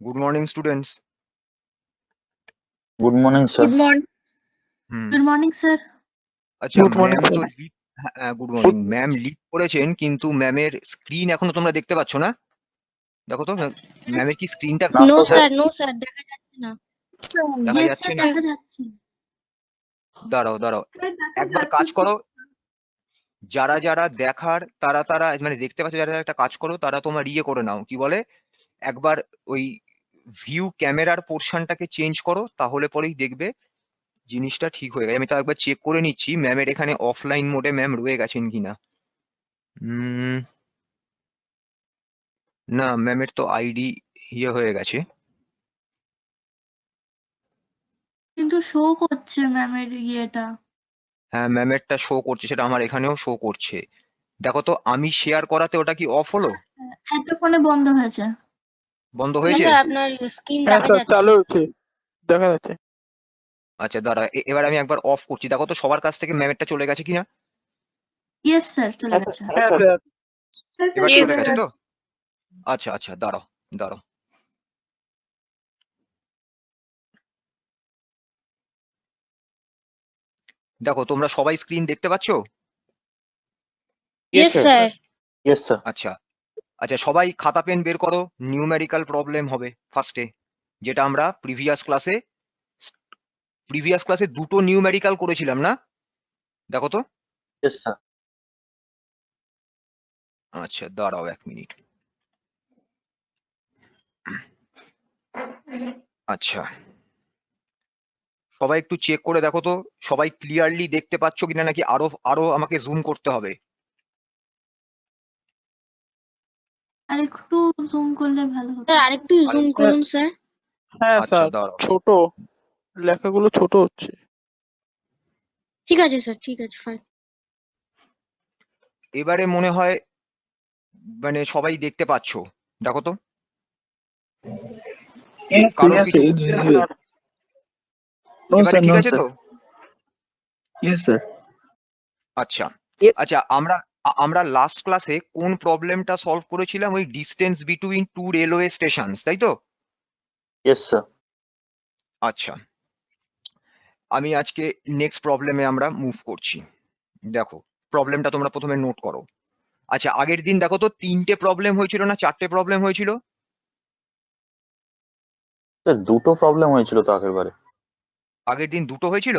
Good morning students. Good morning sir. Good morning. হুম Good morning, sir. আচ্ছা, Good morning, ma'am sir. তো lead, good morning. Ma'am lead করেছেন, কিন্তু ম্যামের screen এখনো তোমরা দেখতে পাচ্ছ না। দেখো তো ম্যামের কি স্ক্রিনটা না No, তো স্যার। sir. No, sir. দেখা যাচ্ছে না। Sir, দেখা Yes, যাচ্ছে sir. না? দেখা যাচ্ছে। দাঁড়াও দাঁড়াও, একবার কাজ করো। যারা যারা দেখার তারা তারা মানে দেখতে পাচ্ছ, যারা যারা একটা কাজ করো তারা তোমার ইয়ে করে নাও, কি বলে, একবার ওই ভিউ ক্যামেরার পোর্শনটাকে চেঞ্জ করো, তাহলে পরেই দেখবে জিনিসটা ঠিক হয়ে গেছে। আমি তো একবার চেক করে নিচ্ছি ম্যামের এখানে অফলাইন মোডে ম্যাম রয়ে গেছেন কিনা। না, ম্যামের তো আইডি ইয়ে হয়ে গেছে। কিন্তু শো করছে ম্যামের ইয়েটা। হ্যাঁ, ম্যামেরটা শো করছে, সেটা আমার এখানেও শো করছে। দেখো তো, আমি শেয়ার করাতে ওটা কি অফ হলো? এতক্ষণে বন্ধ হয়েছে। বন্ধ হয়েছে? আপনার স্ক্রিন হ্যাঁ দেখা স্যার, যাচ্ছে। চালু হচ্ছে, দেখা যাচ্ছে। আচ্ছা দাঁড়া, এবার আমি একবার অফ করছি, দেখো তো সবার কাছ থেকে ম্যামেরটা চলে গেছে কিনা। Yes, sir. চলে গেছে। হ্যাঁ স্যার। এবার Yes, চলে গেছে sir. তো? আচ্ছা আচ্ছা, দাঁড়াও দাঁড়াও। দেখো তোমরা সবাই স্ক্রিন দেখতে পাচ্ছো? Yes, sir. Yes sir. আচ্ছা আচ্ছা, সবাই খাতা পেন বের করো। নিউমেরিক্যাল প্রবলেম হবে ফার্স্টে, যেটা আমরা প্রিভিয়াস ক্লাসে দুটো নিউমেরিক্যাল করেছিলাম না? দেখো তো। Yes sir. আচ্ছা দাঁড়াও 1 মিনিট। আচ্ছা, সবাই একটু চেক করে দেখো তো সবাই ক্লিয়ারলি দেখতে পাচ্ছ কিনা, নাকি আরো আরো আমাকে জুম করতে হবে? আর একটু জুম করলে ভালো হতো। স্যার আরেকটু জুম আরে, করুন স্যার। হ্যাঁ আচ্ছা স্যার, দাঁড়াও। ছোট লেখাগুলো ছোট হচ্ছে। ঠিক আছে স্যার, ঠিক আছে, ফাইন। এবারে মনে হয় মানে সবাই দেখতে পাচ্ছো। দেখো তো, কারোর কিছু, এবারে ঠিক আছে তো? Yes, sir. আচ্ছা আচ্ছা, আমরা আমরা লাস্ট ক্লাসে কোন প্রবলেমটা সলভ করেছিলাম? ওই distance between two railway stations, তাই তো? Yes sir. আচ্ছা, আমি আজকে নেক্সট প্রবলেমে আমরা মুভ করছি। দেখো, প্রবলেমটা তোমরা প্রথমে নোট করো। আচ্ছা, আগের দিন দেখো তো 3টে প্রবলেম হয়েছিল না 4টে প্রবলেম হয়েছিল? স্যার দুটো প্রবলেম হয়েছিল তো আগের বারে। আগের দিন দুটো হয়েছিল?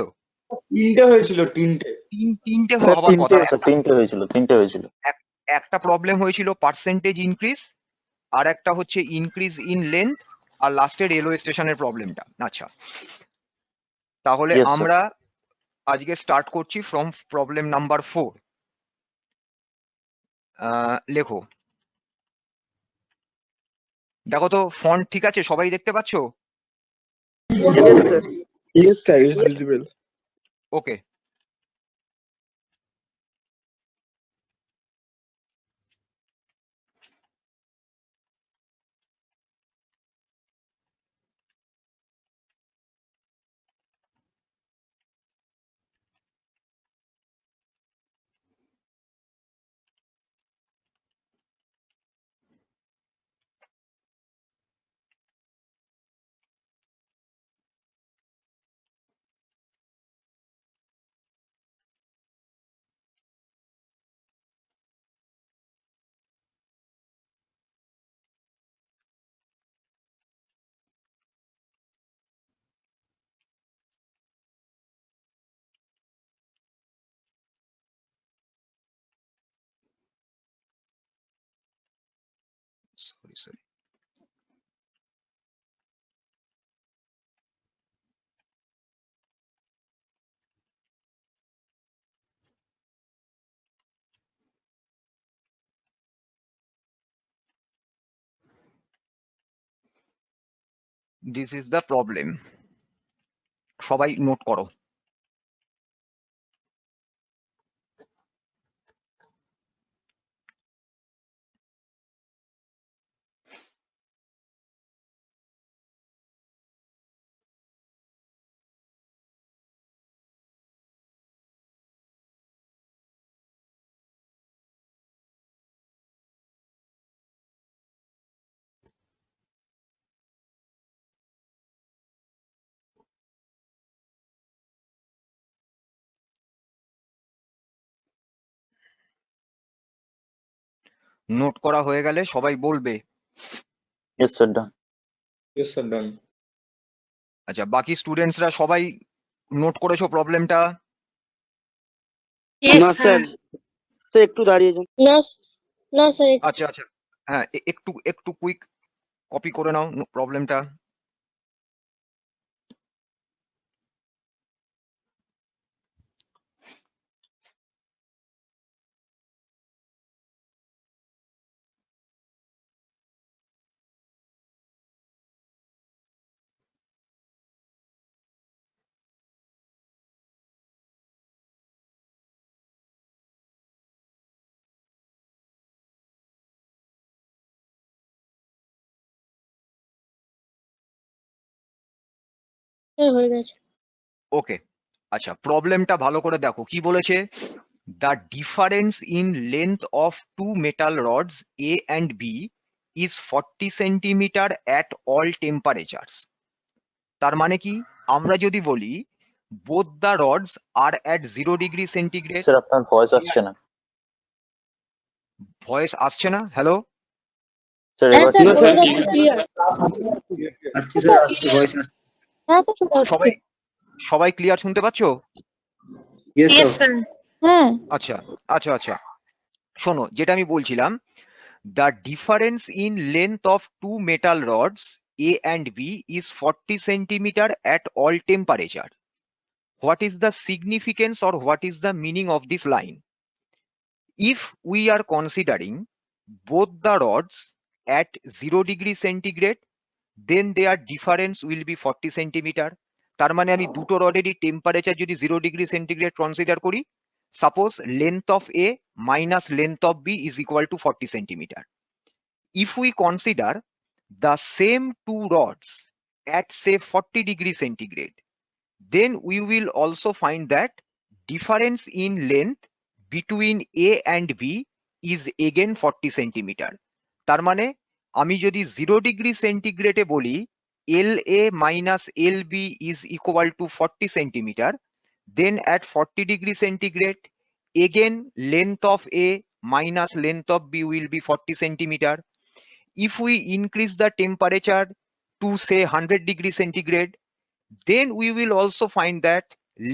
তিনটে হয়েছিল, তিনটে। তিনটে স্যার হবার তিনটে। কথা। স্যার তিনটে হয়েছিল। একটা প্রবলেম হয়েছিল পার্সেন্টেজ ইনক্রিজ, আর একটা হচ্ছে ইনক্রিজ ইন লেন্থ, আর লাস্টে রেলওয়ে স্টেশনের প্রবলেমটা। আচ্ছা, তাহলে ইয়েস স্যার। আমরা আজকে স্টার্ট করছি ফ্রম প্রবলেম নাম্বার 4। লেখো। দেখো তো ফন্ট ঠিক আছে, সবাই দেখতে পাচ্ছো? Yes, sir. Yes, sir. It's visible. Okay, sorry sorry. This is the problem, সবাই নোট করো। নোট করা হয়ে গেলে সবাই বলবে। Yes, sir. Done. Yes, sir, done. আচ্ছা, বাকি স্টুডেন্টসরা সবাই নোট করেছো প্রবলেমটা? না স্যার, স্যার একটু দাঁড়িয়ে যান। না স্যার আচ্ছা আচ্ছা, হ্যাঁ একটু একটু কুইক কপি করে নাও প্রবলেমটা। হয়ে গেছে। ওকে, আচ্ছা প্রবলেমটা ভালো করে দেখো কি বলেছে। The difference in length of two metal rods A and B is 40 centimetre at all temperatures. তার মানে কি, আমরা যদি বলি both the rods are at 0 degree centigrade. Sir আপনার ভয়েস আসছে না। ভয়েস আসছে না? হ্যালো স্যার হ্যাঁ এবার স্যার, ঠিক আছে? ক্লিয়ার। আসছে স্যার, আসছে, ভয়েস আসছে। হ্যাঁ স্যার, সবাই সবাই ক্লিয়ার শুনতে পাচ্ছো? Yes sir. হ্যাঁ আচ্ছা আচ্ছা আচ্ছা, শোনো যেটা আমি বলছিলাম, the difference in length of two metal rods A and B is 40 centimeter at all temperature. What is the significance or what is the meaning of this line? If we are considering both the rods at 0 degree centigrade, then their difference will be 40 centimeter. তার মানে আমি দুটো রডেরই temperature যদি 0 degree centigrade consider করি, suppose length of A minus length of B is equal to 40 centimeter. If we consider the same two rods at say 40 degree centigrade, then we will also find that difference in length between A and B is again 40 centimeter. তার মানে আমি যদি 0 degree সেন্টিগ্রেডে বলি LA minus LB is equal to 40 centimeter, then at 40 degree centigrade again length of A minus length of B will be 40 centimeter. If we increase the temperature to say 100 degree centigrade, then we will also find that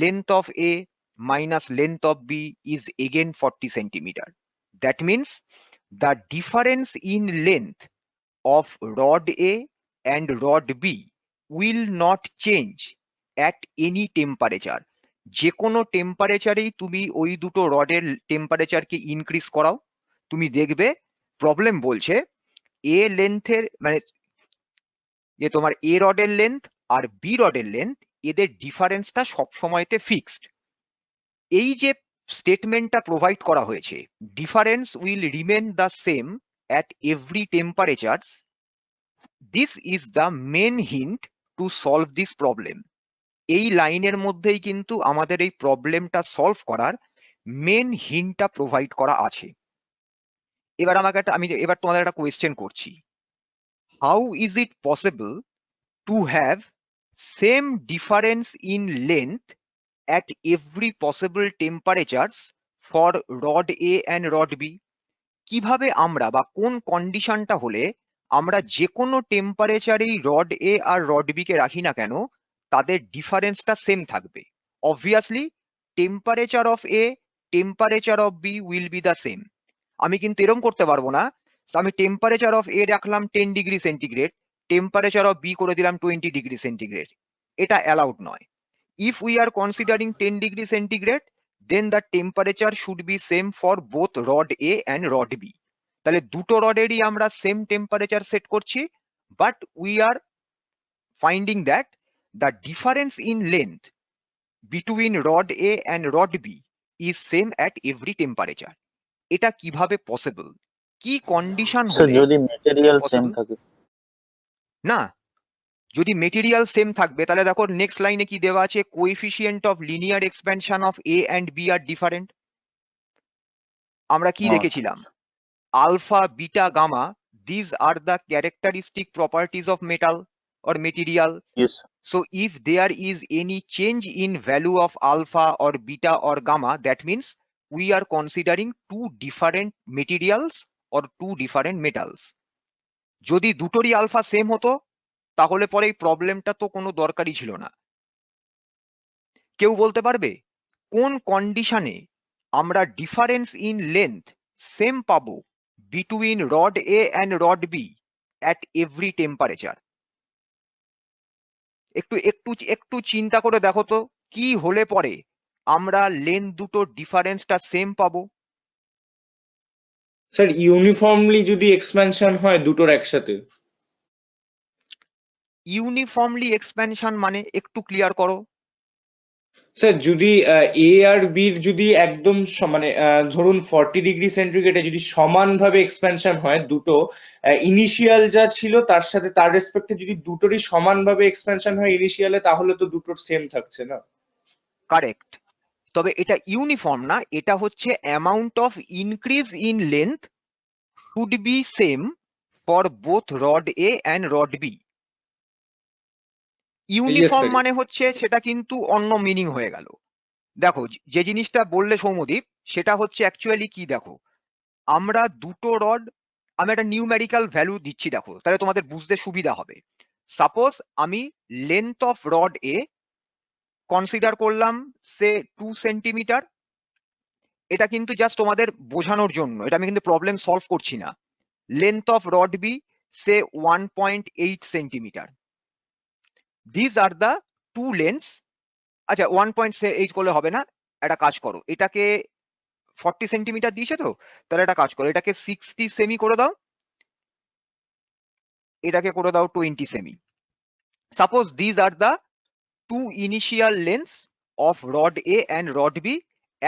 length of A minus length of B is again 40 centimeter. That means the difference in length of rod A and rod B will not change at any temperature. যে কোনো টেম্পারেচারেই তুমি ওই দুটো রডের টেম্পারেচারকে increase করাও, তুমি দেখবে problem বলছে এ লেন্থের মানে তোমার এ রডের লেন্থ আর বি রডের লেন্থ এদের ডিফারেন্সটা সব সময়তে ফিক্সড। এই যে স্টেটমেন্টটা প্রোভাইড করা হয়েছে, difference will remain the same at every temperatures, this is the main hint to solve this problem. এই লাইনের মধ্যেই কিন্তু আমাদের এই প্রবলেমটা সলভ করার মেন হিন্টটা প্রোভাইড করা আছে। এবার আমি এবার তোমাদের একটা কোয়েশ্চেন করছি, how is it possible to have same difference in length at every possible temperatures for rod A and rod B? কিভাবে আমরা বা কোন কন্ডিশনটা হলে আমরা যে কোনো টেম্পারেচারেই রড এ আর রড বি কে রাখি না কেন তাদের ডিফারেন্সটা সেম থাকবে? Obviously temperature of A temperature of B will be the same. আমি কিন্তু এরকম করতে পারবো না, আমি টেম্পারেচার অফ এ রাখলাম 10 degree centigrade, temperature of B করে দিলাম 20 ডিগ্রি সেন্টিগ্রেড। এটা অ্যালাউড নয়। If we are considering 10 degree centigrade, then the temperature should be same for both rod A and rod B. তাহলে দুটো রডেরই আমরা সেম টেম্পারেচার সেট করছি, but we are finding that the difference in length between rod A and rod B is same at every temperature. এটা কিভাবে possible? কি condition sir হলে যদি মেটেরিয়াল সেম possible? থাকে। না, যদি মেটেরিয়াল সেম থাকবে তাহলে দেখো নেক্সট লাইনে কি দেওয়া আছে, coefficient of linear expansion of A and B are different. আমরা কি দেখেছিলাম, alpha beta gamma, this are the characteristic properties of metal or material. Yes. So if there is any change in value of alpha or beta or gamma, that means we are considering two different materials or two different metals. যদি দুটোরই alpha same হতো তাহলে পরে এই প্রবলেমটা তো কোনো দরকারই ছিল না। কেউ বলতে পারবে কোন কন্ডিশনে আমরা ডিফারেন্স ইন লেন্থ সেম পাবো between rod A and rod B at every temperature? একটু একটু একটু চিন্তা করে দেখো তো কি হলে পরে আমরা লেন্থ দুটোর ডিফারেন্সটা সেম পাবো? স্যার ইউনিফর্মলি যদি এক্সপ্যানশন হয় দুটোর একসাথে। ইউনিফর্মলি এক্সপ্যানশন মানে একটু ক্লিয়ার করো। স্যার যদি এ আর বির যদি একদম মানে ধরুন 40 ডিগ্রি সেন্টিগ্রেডে যদি সমানভাবে এক্সপ্যানশন হয় দুটো, ইনিশিয়াল যা ছিল তার সাথে তার রেসপেক্টে যদি দুটোরই সমানভাবে এক্সপ্যানশন হয় ইনিশিয়ালে, তাহলে তো দুটোর সেম থাকছে না? কারেক্ট, তবে এটা ইউনিফর্ম না, এটা হচ্ছে amount of increase in length should be same for both rod A and rod B. Uniform sir. মানে হচ্ছে সেটা কিন্তু অন্য মিনিং হয়ে গেল। দেখো যে জিনিসটা বললে সৌম্যদীপ সেটা হচ্ছে অ্যাকচুয়ালি কি, দেখো আমরা দুটো রড, আমি একটা নিউমেরিক্যাল ভ্যালু দিচ্ছি দেখো তাহলে তোমাদের বুঝতে সুবিধা হবে। সাপোজ আমি length of rod A consider করলাম সে 2 সেন্টিমিটার, এটা কিন্তু জাস্ট তোমাদের বোঝানোর জন্য, এটা আমি কিন্তু প্রবলেম সলভ করছি না। Length of rod B say 1.8 centimetre. This are the two lengths. আচ্ছা 1.8 করলে হবে না, একটা কাজ করো, এটাকে 40 সেন্টিমিটার দিয়েছে তো, তাহলে একটা কাজ করো, এটাকে 60 সেমি করে দাও, এটাকে করে দাও 20 সেমি। Suppose this are the two initial lengths of rod A and rod B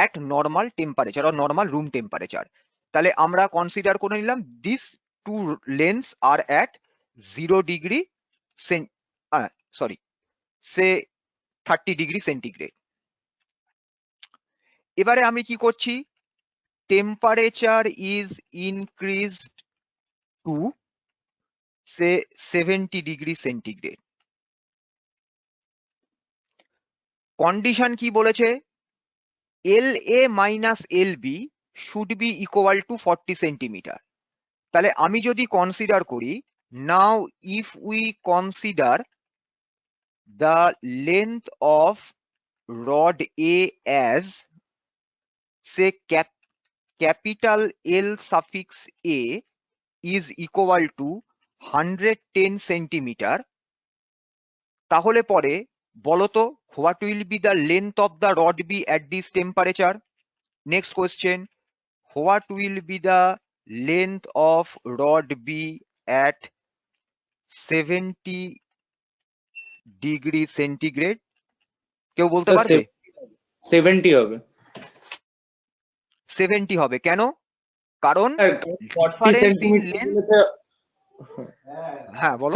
at normal temperature or normal room temperature. তাহলে আমরা কনসিডার করে নিলাম this two lengths are at 0 degree say 30 degree centigrade. এবারে আমি কি করছি, temperature is increased to say 70 degree centigrade. Condition কি বলেছে, LA minus LB should be equal to 40 centimetre. তাহলে আমি যদি কনসিডার করি, now if we consider the length of rod A as say capital L suffix A is equal to 110 centimetre, তাহলে পরে বলতো what will be the length of the rod B at this temperature? Next question, what will be the length of rod B at 70 degree centigrade? কেউ বলতে পারবে? 70 হবে। 70 হবে কেন? কারণ 40 সেন্টিমিটার, হ্যাঁ বলো।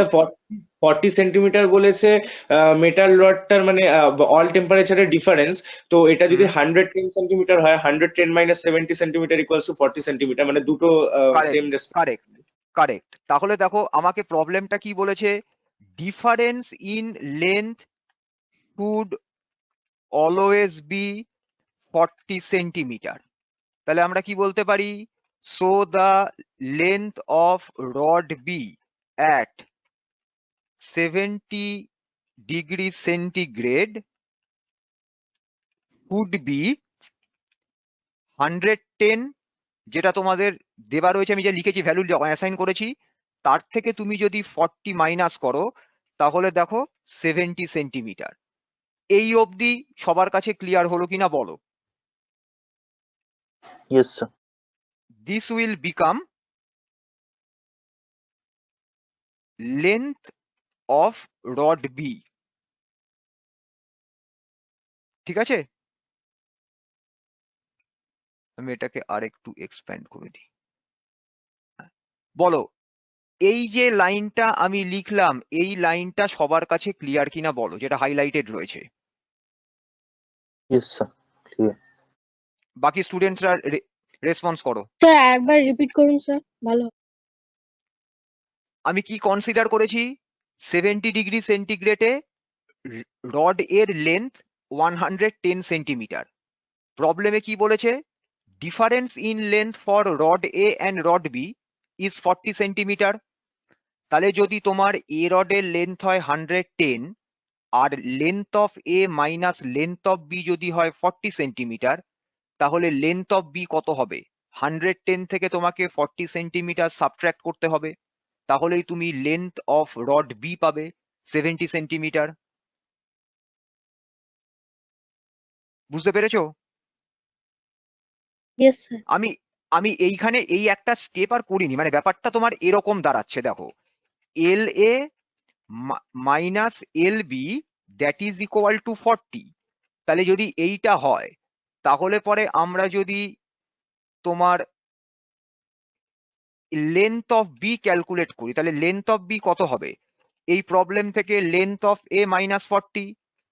40 সেন্টিমিটার বলেছে মেটাল রডটার মানে অল টেম্পারেচারের ডিফারেন্স, তো এটা যদি 110 সেন্টিমিটার হয় 110 minus 70 centimetre equals to 40 centimetre, মানে দুটো সেম। Correct correct. তাহলে দেখো আমাকে প্রবলেমটা কি বলেছে, difference in length should always be 40 centimetre. তাহলে আমরা কি বলতে পারি, so the length of rod B at 70 degree centigrade would be 110, যেটা তোমাদের দেওয়া রয়েছে, আমি যে লিখেছি ভ্যালু অ্যাসাইন করেছি, তার থেকে তুমি যদি 40 মাইনাস করো তাহলে দেখো 70 সেন্টিমিটার। এই অবধি সবার কাছে ক্লিয়ার হলো কিনা বলো? Yes, sir. This will become length of rod B, ঠিক আছে? আমি এটাকে আরেকটু এক্সপ্যান্ড করে দিই। বলো এই যে লাইনটা আমি লিখলাম, এই লাইনটা সবার কাছে ক্লিয়ার কিনা বলো, যেটা হাইলাইটেড রয়েছে? Yes, sir. Clear. বাকি স্টুডেন্টসরা রেসপন্স করো। স্যার একবার রিপিট করুন স্যার, ভালো। আমি কি কনসিডার করেছি, 70 ডিগ্রি সেন্টিগ্রেডে রড এর লেন্থ 110 সেন্টিমিটার। প্রবলেমে কি বলেছে, difference in length for rod A and rod B is 40 centimetre. তাহলে যদি তোমার এ রডের লেন্থ হয় 110 আর length of A minus length of B যদি হয় 40 সেন্টিমিটার, তাহলে লেন্থ অফ বি কত হবে? 110 থেকে তোমাকে 40 সেন্টিমিটার সাবট্রাক্ট করতে হবে, তাহলেই তুমি লেন্থ অফ রড বি পাবে 70 সেন্টিমিটার। বুঝতে পেরেছো? Yes sir. আমি আমি এইখানে এই একটা স্টেপ আর করিনি, মানে ব্যাপারটা তোমার এরকম দাঁড়াচ্ছে, দেখো L A minus L B that is equal to 40। তাহলে যদি এইটা হয়, তাহলে পরে আমরা যদি তোমার লেন্থ অফ বি ক্যালকুলেট করি, তাহলে লেন্থ অফ বি কত হবে? এই প্রবলেম থেকে লেন্থ অফ এ মাইনাস 40,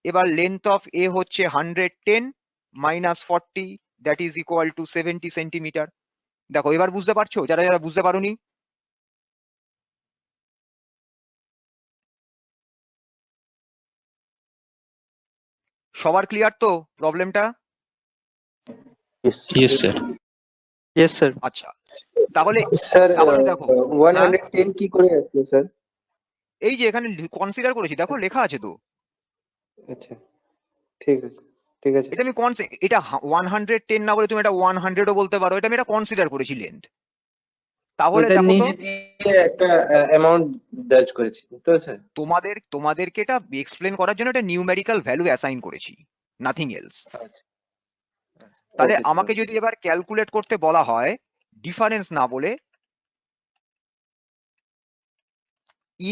এবার লেন্থ অফ এ হচ্ছে 110 minus 40 that is equal two 70 centimetre. দেখো এবার বুঝতে পারছো যারা যারা বুঝতে পারোনি? সবার ক্লিয়ার তো প্রবলেমটা? Yes, Yes, sir. Yes sir. আচ্ছা, তাহলে স্যার তাহলে দেখো 110 কি করে আসলো স্যার? এই যে এখানে কনসিডার করেছি, দেখো লেখা আছে তো। আচ্ছা, ঠিক আছে, ঠিক আছে। এটা আমি এটা 110 না বলে তুমি এটা 100 ও বলতে পারো, এটা আমি এটা কনসিডার করেছি লেন্থ। তাহলে ওটা দেখো তো, নিজে দিয়ে একটা অ্যামাউন্ট দার্জ করেছি তো স্যার। তোমাদেরকে এটা এক্সপ্লেন করার জন্য একটা নিউমেরিক্যাল ভ্যালু অ্যাসাইন করেছি, নাথিং এলস। আচ্ছা, তাহলে ওকে আমাকে যদি এবার ক্যালকুলেট করতে বলা হয়, ডিফারেন্স না বলে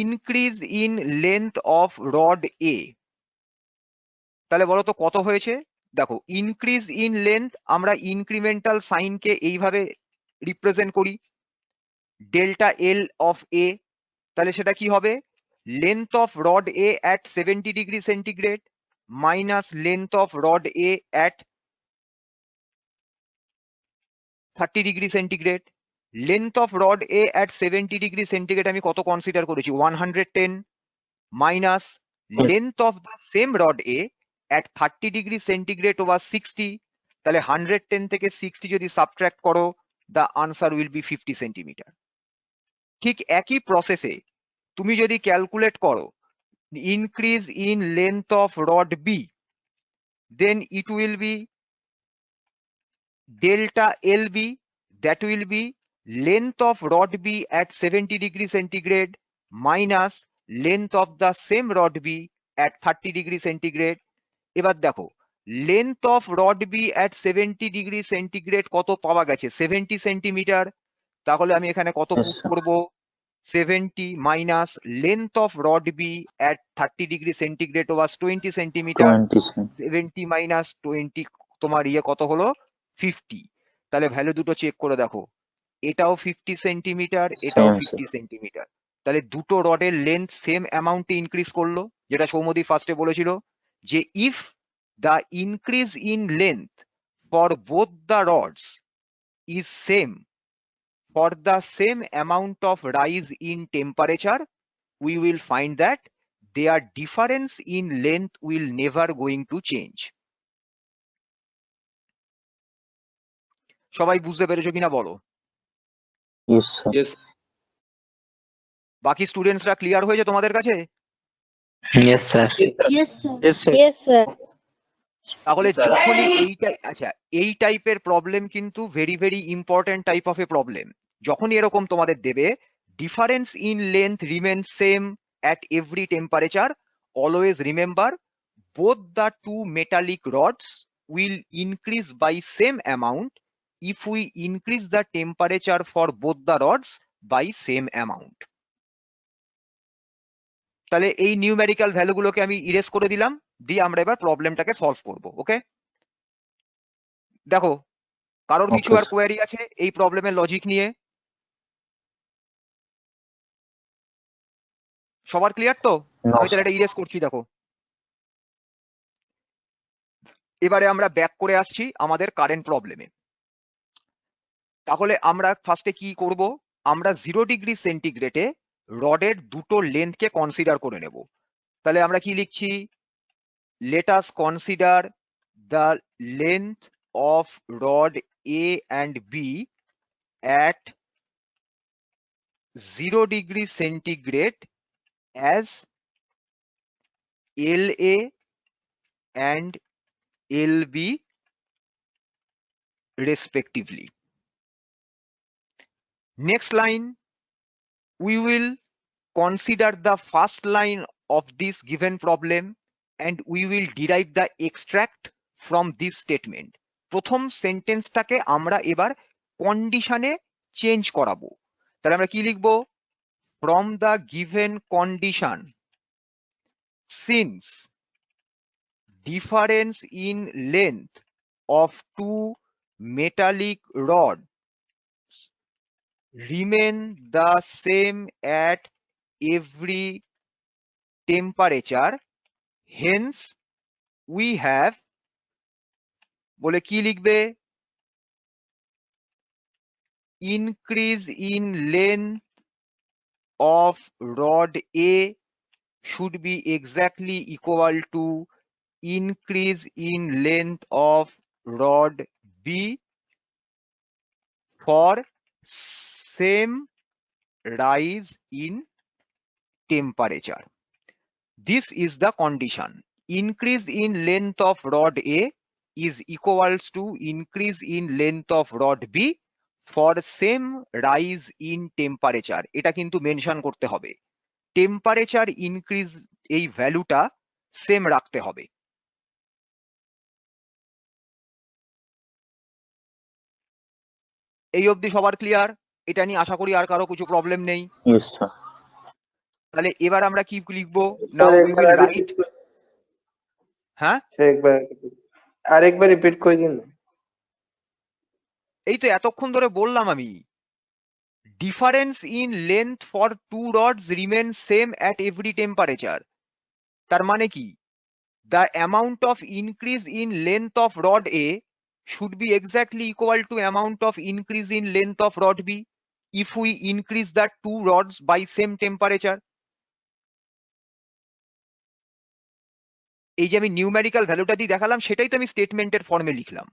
increase in length of rod A, তাহলে বলো তো কত হয়েছে? দেখো ইনক্রিজ ইন লেন্থ আমরা ইনক্রিমেন্টাল সাইনকে এইভাবে রিপ্রেজেন্ট করি, ডেল্টা এল অফ এ। তাহলে সেটা কি হবে? Length of rod A at 70 degree centigrade minus length of rod A at 30 degree centigrade. Length of rod A at 70 degree centigrade আমি কত কনসিডার করেছি? 110 minus length of the same rod A at 30 degree centigrade over 60। তাহলে 110 থেকে 60 যদি subtract করো, the answer will be 50 centimetre. ঠিক একই প্রসেসে তুমি যদি ক্যালকুলেট করো increase in length of rod B, then it will be delta LB, that will be length of rod B at 70 degree centigrade minus length of the same rod B at 30 degree centigrade। এবার দেখো length of rod B at 70 degree centigrade কত পাওয়া গেছে? 70 centimetre. তাহলে আমি এখানে কত Yes, put sir. করব? 70 minus length of rod B at 30 degree centigrade was 20 centimeter, 20 cent. 70 minus 20 তোমার ইয়ে কত হলো? 50। তাহলে ভ্যালু দুটো চেক করে দেখো, এটাও 50 সেন্টিমিটার, এটাও Same, 50 সেন্টিমিটার। তাহলে দুটো রডের লেন্থ সেম অ্যামাউন্টে ইনক্রিজ করলো, যেটা সৌমদী ফার্স্টে বলেছিল যে if the increase in length for both the roads is same for the same amount of rise in temperature, we will find that their difference in length will never going to change. সবাই বুঝতে পেরেছো কিনা বলো? Yes, sir. Yes. বাকি স্টুডেন্টসরা clear হয়েছে তোমাদের কাছে? Yes, sir. Yes sir. Yes sir. Yes sir. তাহলে Sir. যখনই এই টাইপের প্রবলেম কিন্তু very very important type of A problem. যখনই এরকম তোমাদের দেবে difference in length remain same at every temperature, always remember both the two metallic rods will increase by same amount if we increase the temperature for both the rods by same amount. তাহলে এই numerical ভ্যালুগুলোকে আমি erase করে দিলাম, দিয়ে আমরা এবার প্রবলেমটাকে solve করব। ওকে, দেখো কারোর কিছু Okay, আর sir. কোয়েরি আছে এই প্রবলেমের লজিক নিয়ে? সবার ক্লিয়ার তো? No, আমি তাহলে sir. এটা ইরেজ করছি। দেখো এবারে আমরা ব্যাক করে আসছি আমাদের কারেন্ট প্রবলেমে। তাহলে আমরা ফার্স্টে কি করব? আমরা 0 ডিগ্রি সেন্টিগ্রেডে রডের দুটো লেন্থকে কনসিডার করে নেব। তাহলে আমরা কি লিখছি? Let us consider the length of rod A and B at 0 degree centigrade as LA and LB respectively. Next line, we will consider the first line of this given problem and we will derive the extract from this statement. প্রথম সেন্টেন্সটাকে আমরা এবার কন্ডিশনে change করাবো। তাহলে আমরা কি লিখবো? From the given condition, since difference in length of two metallic rods remain the same at every temperature, hence we have, বলে কি লিখবে? Increase in length of rod A should be exactly equal to increase in length of rod B for same rise in temperature. This is the condition. Increase in length of rod A is equals to increase in length of rod B for same rise in temperature. এটা কিন্তু mention করতে হবে। Temperature increase এই ভ্যালুটা same রাখতে হবে। এই অবধি সবার ক্লিয়ার? এটা নিয়ে আশা করি আর কারো কিছু প্রবলেম নেই। Yes, sir. তাহলে এবার আমরা কি লিখবো? স্যার নাও উই একবার উইল আর রাইট। হ্যাঁ, আরেকবার রিপিট করে দিন। এই তো এতক্ষণ ধরে বললাম আমি, difference in length for two rods remain same at every temperature. তার মানে কি? The amount of increase in length of rod A should be exactly equal to amount of increase in length of rod B if we increase the two rods by same temperature. এই যে আমি numerical ভ্যালুটা দিয়ে দেখালাম সেটাই তো আমি স্টেটমেন্টের ফর্মে লিখলাম।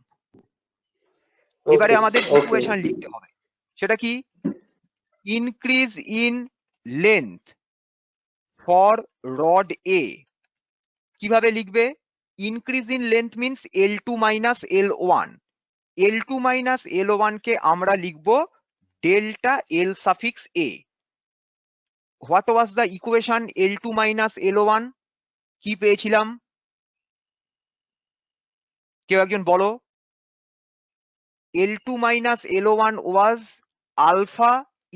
এবারে আমাদের ইকুয়েশন লিখতে হবে। সেটা কি? Increase in length for rod A কিভাবে লিখবে? Increase in length means L2 minus L1। L2 minus L1 কে আমরা লিখব delta L suffix A। What was the equation L2 minus L1? কি পেয়েছিলাম? কেউ একজন বলো। L2 minus L1 was alpha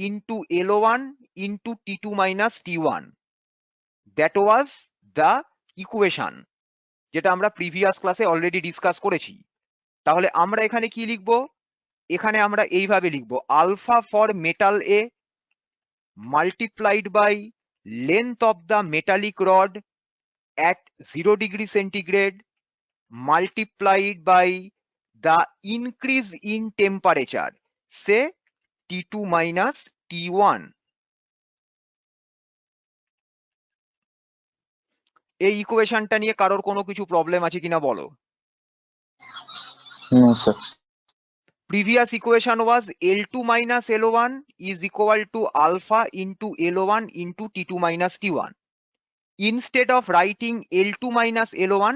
into L1 into T2 minus T1. That was the equation যেটা আমরা প্রিভিয়াস ক্লাসে অলরেডি ডিসকাস করেছি। তাহলে আমরা এখানে কি লিখব? এখানে আমরা এইভাবে লিখব, alpha for metal A multiplied by length of the metallic rod at 0 degree centigrade multiplied by the increase in temperature, say T2 minus T1. এই ইকুয়েশনটা নিয়ে কারোর কোনো কিছু প্রবলেম আছে কিনা বলো? No, sir. Previous equation was L2 minus L1 is equal to alpha into L1 into T2 minus T1. Instead of writing L2 minus L1,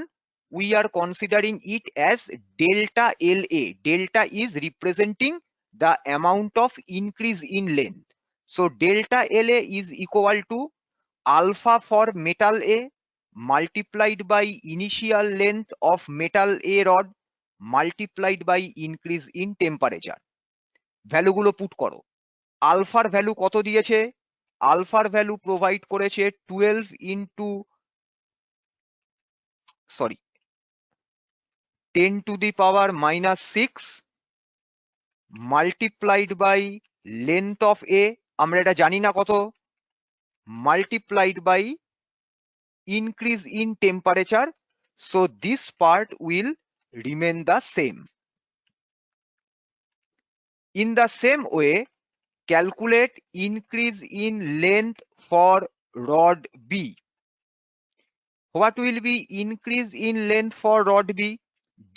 we are considering it as delta LA. Delta is representing the amount of increase in length. So delta LA is equal to alpha for metal A multiplied by initial length of metal A rod multiplied by increase in temperature. ভ্যালুগুলো put করো। আলফার value কত দিয়েছে? আলফার value provide করেছে 12 into 10 to the power minus 6 multiplied by length of A, আমরা এটা জানি না কত, multiplied by increase in temperature. So this part will remain the same. In the same way, calculate increase in length for rod B. What will be increase in length for rod B?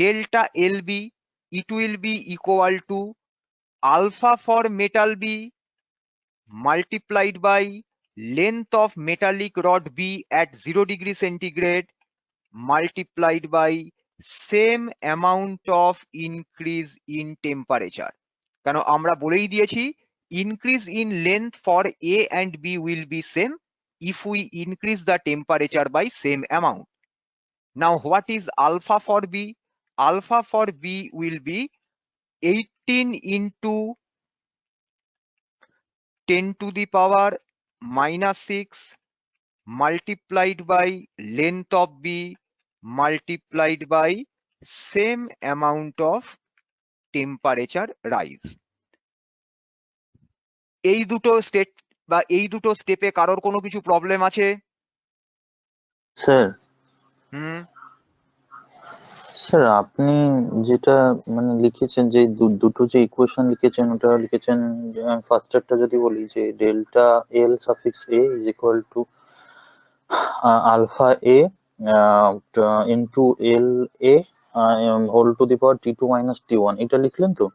Delta LB. it will be equal to alpha for metal B multiplied by length of metallic rod B at 0 degree centigrade multiplied by same amount of increase in temperature. কেন আমরা বলেই দিয়েছি increase in length for A and B will be same if we increase the temperature by same amount. Now what is alpha for B? Alpha for B will be 18 into 10 to the power minus 6 multiplied by length of B multiplied by same amount of temperature rise. এই দুটো step বা এই দুটো স্টেপে কারোর কোনো কিছু problem আছে? স্যার হুম, স্যার আপনি যেটা মানে লিখেছেন যে দুটো যে ইকুয়েশন লিখেছেন ওটা লিখেছেন ফার্স্টারটা যদি বলি যে delta L suffix A is equal to alpha A into L A whole to the power T two minus T one, এটা লিখলেন তো?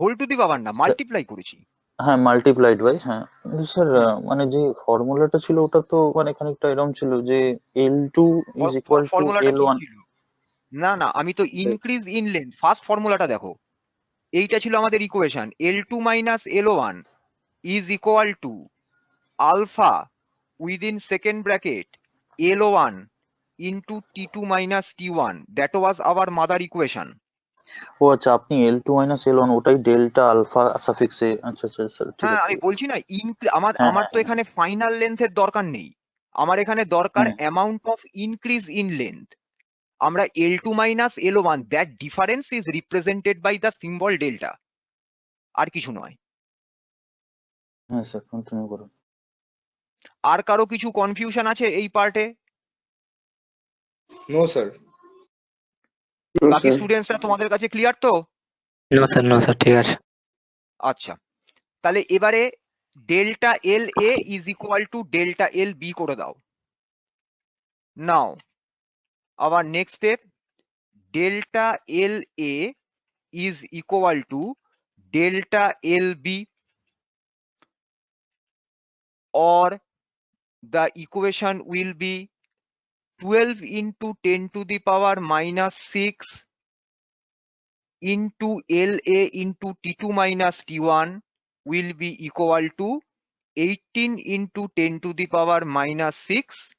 হোল টু দি পাওয়ার না, মাল্টিপ্লাই করেছি। হ্যাঁ মাল্টিপ্লাইড বাই, হ্যাঁ কিন্তু স্যার মানে যে ফর্মুলাটা ছিল ওটা তো মানে খানিকটা এরকম ছিল যে L two is equal two ফর্মুলাটা এল কি ওয়ান। ছিল? না না, আমি তো ইনক্রিজ ইন লেন্থ ফার্স্ট ফর্মুলাটা দেখো, এইটা ছিল আমাদের equation L2 minus L1 is equal to alpha within second bracket L1 into T2 minus T1. That was our mother equation. ও আচ্ছা, আপনি L two minus L one ওটাই ডেল্টা আলফা সাফিক্স এ, আচ্ছা আচ্ছা স্যার ঠিক হ্যাঁ, আছে। আমি বলছি না আমার হ্যাঁ আমার হ্যাঁ তো এখানে ফাইনাল লেন্থের দরকার নেই, আমার এখানে দরকার হুম। Amount of increase in length. আমরা L2 minus L1, that difference is represented by the symbol delta, আর কিছু নয়। হ্যাঁ স্যার কন্টিনিউ করুন। আর কারো কিছু কনফিউশন আছে এই পার্টে? No sir. বাকি স্টুডেন্টসরা তোমাদের কাছে ক্লিয়ার তো? নো স্যার ঠিক আছে। আচ্ছা, তাহলে এবারে delta L A is equal to delta L B করে দাও। নাও আবার next step, delta L A is equal to delta L B, or the equation will be 12 into 10 to the power minus 6 into LA into T2 minus T1 will be equal to 18 into 10 to the power minus 6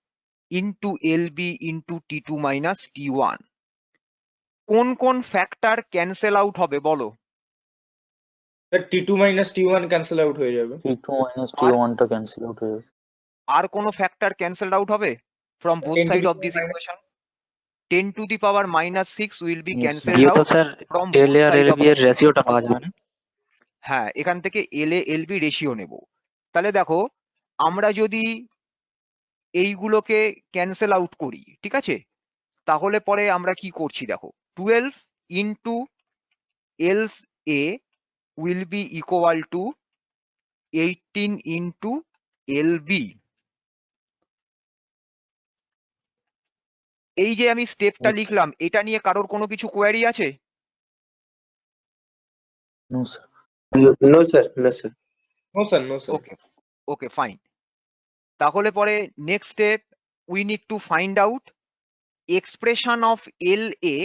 into LB into T2 minus T1. কোন কোন factor cancel out হবে বলো? T2 minus T1 cancel out হয়ে যাবে। T2 minus T1 টা cancel out হয়ে যাবে। আর কোন ফ্যাক্টর ক্যান্সেল আউট হবে from both side of this equation? 10 to the power minus 6 will be Yes, cancelled দিয়ে তো out sir from L both A আর side এল of বি এর রেশিওটা পাওয়া যাবে না? হ্যাঁ, এখান থেকে এল এ এল বি রেশিও নেব। তাহলে দেখো, আমরা যদি এইগুলোকে ক্যান্সেল আউট করি, ঠিক আছে, তাহলে পরে আমরা কি করছি দেখো, 12 into L A will be equal to 18 into L B. এই যে আমি স্টেপটা লিখলাম, এটা নিয়ে কারোর কোনো কিছু কোয়ারি আছে? No sir. No, sir. No, sir. No sir, no sir. Okay okay fine. তাহলে পরে next step, we need to find out expression of L A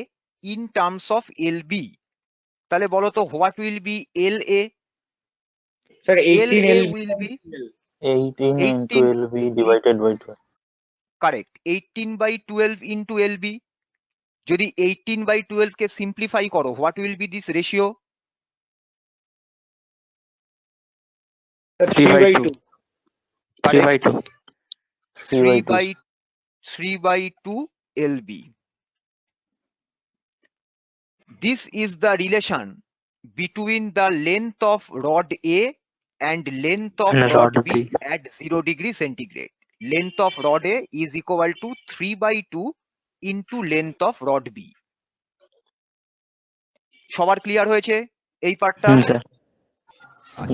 in terms of L B. তাহলে বলো তো, what will be L A? Sir L 18 A L will be 18 into 18 LB divided by 12. কারেক্ট, 18 by 12 into L B. যদি 18 by 12 কে simplify করো, what will B this ratio? 3/2। 3/2 3 by 2 LB. This is the relation between the length of rod A and length of and rod rod B B. at 0 degree centigrade. Length of rod A is equal to 3 by 2 into length of rod B. সবার clear হয়েছে এই পার্টটা? Sir.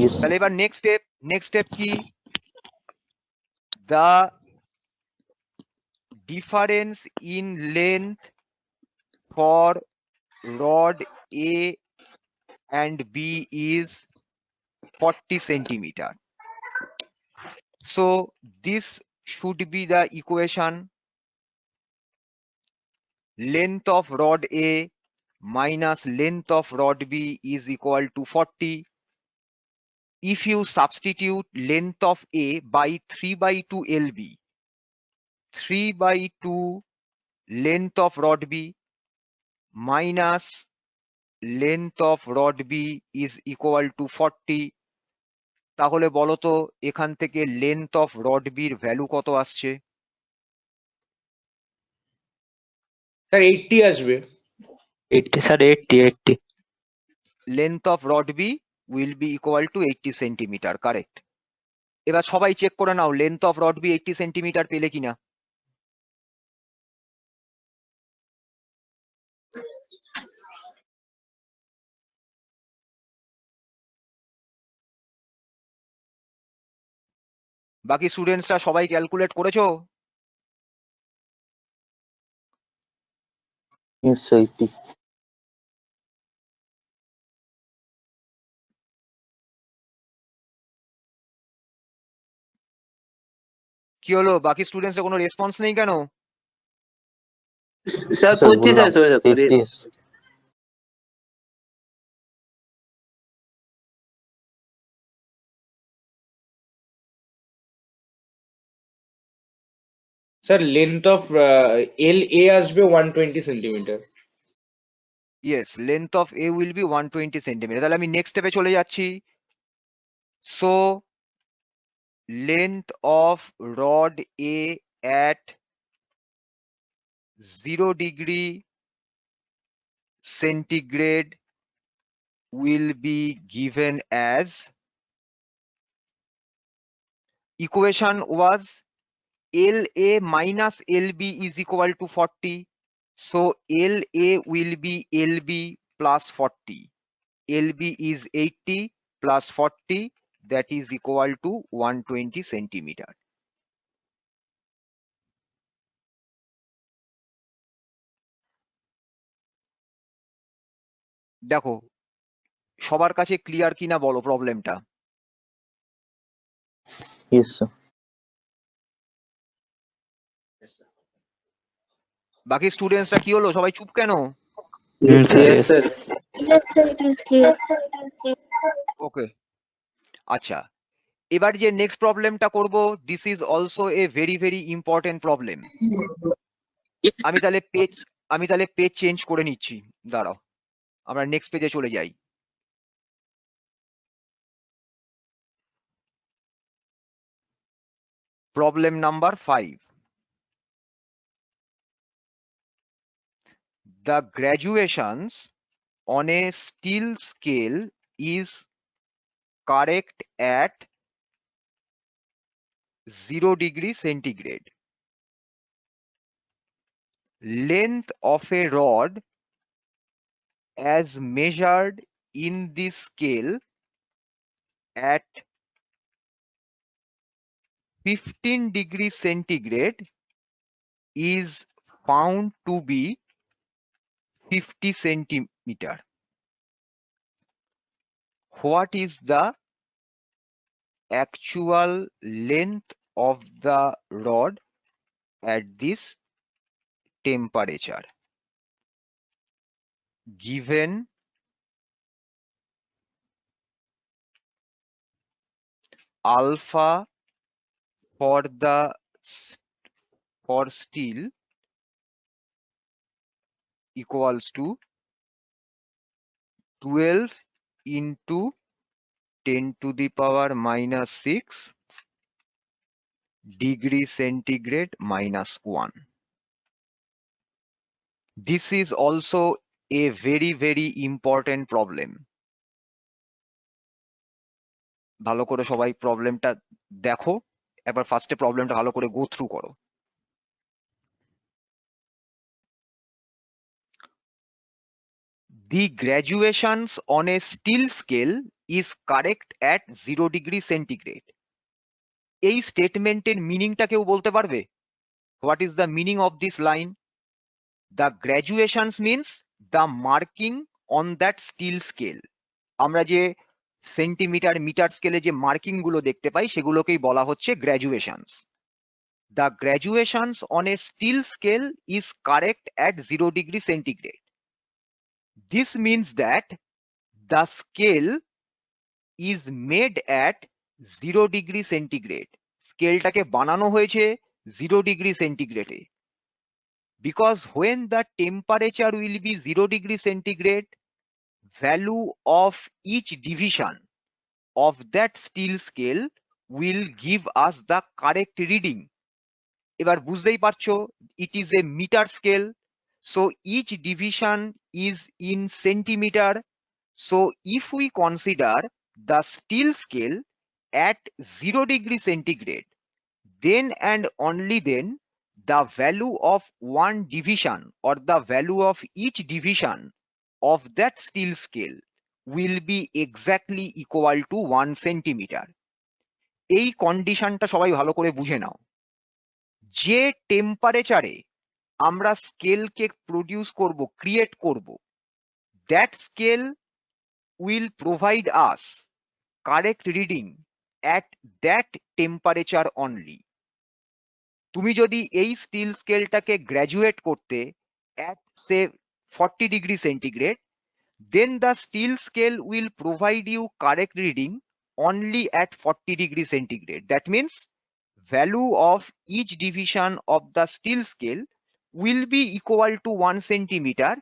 Yes. তাহলে এবার next step কি? The difference in length for rod A and B is 40 centimeter. So this should be the equation. Length of rod A minus length of rod B is equal to 40. If you substitute length of A by 3/2 LB, 3/2 length of rod B minus length of rod B is equal to 40. তাহলে বলো তো এখান থেকে length of rod বির value কত আসছে? Sir 80 আসবে। 80 sir 80 length of rod B will be equal to 80 centimetre, correct. এবার সবাই চেক করে নাও length of rod B 80 centimetre পেলে কিনা। বাকি স্টুডেন্টসরা সবাই ক্যালকুলেট করেছো? Yes, sir. 80. কি হলো, বাকি স্টুডেন্টসের কোনো রেসপন্স নেই কেন? স্যার Sir, করছি বললাম, sir 80 yes. Sir length of L A আসবে 120 centimetre. Yes, length of A will be 120 centimetre. তাহলে আমি নেক্সট স্টেপে চলে যাচ্ছি। So length of rod A at 0 degree centigrade will be given as, equation was LA minus LB is equal to 40. So LA will be LB plus 40. LB is 80 plus 40, that is equal to 120 centimeter. দেখো সবার কাছে clear কিনা বলো প্রবলেমটা। Yes, sir. বাকি স্টুডেন্টসরা কি হলো, সবাই চুপ কেন? Yes, sir. Yes, sir, it is clear. ওকে, আচ্ছা এবার যে নেক্সট প্রবলেমটা করব, this is also a very very important problem. আমি তাহলে পেজ চেঞ্জ করে নিচ্ছি, দাঁড়াও আমরা নেক্সট পেজে চলে যাই। Problem number 5. The graduations on a steel scale is correct at 0 degree centigrade. Length of a rod as measured in this scale at 15 degree centigrade is found to be 50 centimeter. What is the actual length of the rod at this temperature? Given alpha for steel equals to 12 into 10 to the power minus 6 degree centigrade minus 1. This is also a very very important problem. ভালো করে সবাই প্রবলেমটা দেখো, এবার ফার্স্টে প্রবলেমটা ভালো করে গো থ্রু করো। The graduations on a steel scale is correct at 0 degree centigrade. এই স্টেটমেন্টের মিনিংটা কেউ বলতে পারবে? What is the meaning of this line? The graduations means the marking on that steel scale. আমরা যে সেন্টিমিটার মিটার স্কেলে যে মার্কিং গুলো দেখতে পাই সেগুলোকেই বলা হচ্ছে graduations. The graduations on a steel scale is correct at 0 degree centigrade. This means that the scale is made at 0 degree centigrade. স্কেলটাকে বানানো হয়েছে 0 degree centigrade. Because when the temperature will be 0 degree centigrade, value of each division of that steel scale will give us the correct reading. এবার বুঝতেই পারছো, it is a meter scale, so each division is in centimeter. So if we consider the steel scale at 0 degree centigrade, then and only then the value of one division or the value of each division of that steel scale will be exactly equal to 1 centimeter. এই কন্ডিশনটা সবাই ভালো করে বুঝে নাও। যে টেম্পারেচারে আমরা স্কেলকে produce করব, ক্রিয়েট করব, that scale will provide us correct reading at that temperature only. তুমি যদি এই স্টিল স্কেলটাকে গ্র্যাজুয়েট করতে at say 40 degree centigrade, then the steel scale will provide you correct reading only at 40 degree centigrade. That means value of each division of the steel scale will be equal to 1 centimeter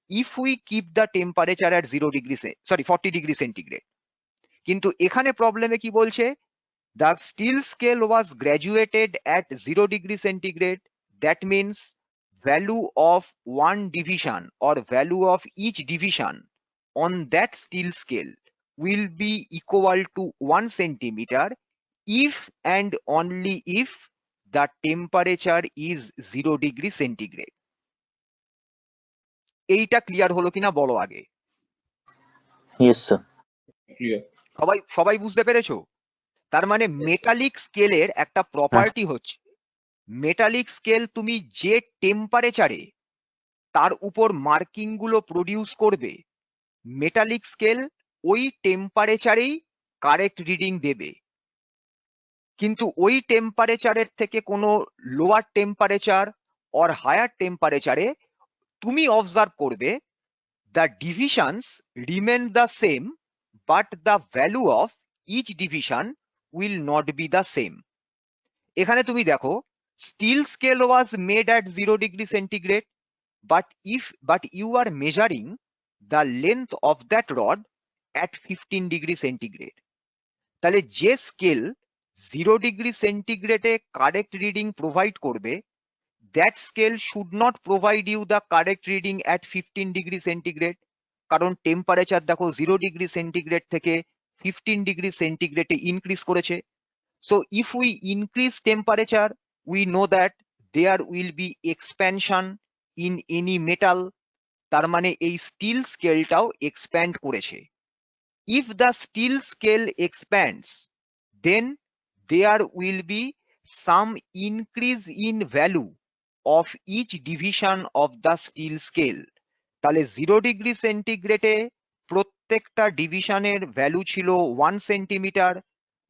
if we keep the temperature at 40 degree centigrade. কিন্তু এখানে প্রবলেমে কি বলছে, the steel scale was graduated at 0 degree centigrade. That means value of one division or value of each division on that steel scale will be equal to 1 centimeter if and only if the temperature is 0 degree centigrade. এইটা clear হলো কিনা বলো আগে। Yes, sir. Clear. সবাই বুঝতে পেরেছো? তার মানে মেটালিক স্কেলের একটা প্রপার্টি হচ্ছে, মেটালিক স্কেল তুমি যে টেম্পারেচারে তার উপর মার্কিং গুলো প্রডিউস করবে, মেটালিক স্কেল ওই টেম্পারেচারেই কারেক্ট রিডিং দেবে। কিন্তু ওই টেম্পারেচারের থেকে কোনো লোয়ার টেম্পারেচার অর হায়ার টেম্পারেচারে তুমি অবজার্ভ করবে the divisions remain the same, but the value of each division will not be the same. এখানে তুমি দেখো, steel scale was made at 0 degree centigrade, but you are measuring the length of that rod at 15 degree centigrade. তাহলে যে scale 0 degree সেন্টিগ্রেডে correct reading provide করবে, that scale should not provide you the correct reading at 15 degree centigrade, কারণ temperature দেখো 0 degree centigrade থেকে 15 degree সেন্টিগ্রেডে increase করেছে। So if we increase temperature, we know that there will be expansion in any metal. তার মানে এই still স্কেলটাও expand করেছে। If the steel scale expands, then there will be some increase in value of each division of the steel scale. তাহলে 0 degree সেন্টিগ্রেডে প্রত্যেকটা ডিভিশনের value ছিল 1 centimetre,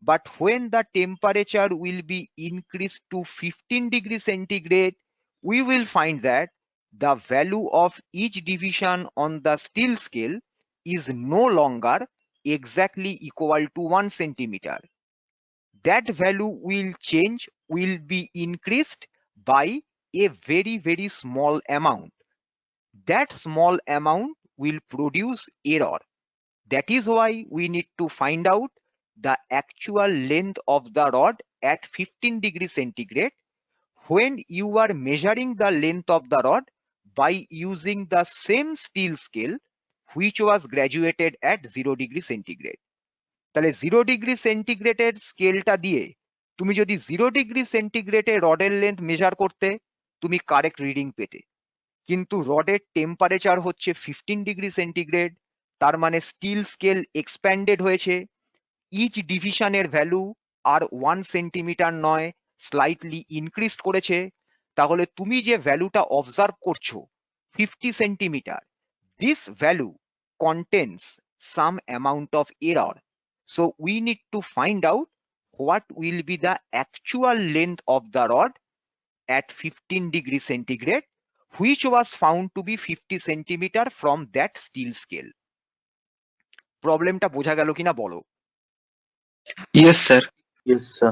but when the temperature will be increased to 15 degree centigrade, we will find that the value of each division on the steel scale is no longer exactly equal to 1 centimeter. That value will change, will be increased by a very, very small amount. That small amount will produce error. That is why we need to find out the actual length of the rod at 15 degree centigrade when you are measuring the length of the rod by using the same steel scale which was graduated at 0 degree centigrade. তাহলে 0 degree সেন্টিগ্রেডের স্কেলটা দিয়ে তুমি যদি 0 degree সেন্টিগ্রেডে রডের length measure করতে, তুমি correct reading পেতে। কিন্তু রডের টেম্পারেচার হচ্ছে 15 ডিগ্রি সেন্টিগ্রেড, তার মানে স্টিল স্কেল এক্সপ্যান্ডেড হয়েছে, ইচ ডিভিশনের ভ্যালু আর 1 সেন্টিমিটার নয়, স্লাইটলি ইনক্রিজ করেছে। তাহলে তুমি যে ভ্যালুটা অবজার্ভ করছো 50 centimetre, this value contains some amount of error. So we need to find out what will be the actual length of the rod at 15 degrees centigrade, which was found to be 50 centimeter from that steel scale. প্রবলেমটা বোঝা গেল কিনা বলো? Yes, sir. Yes, sir.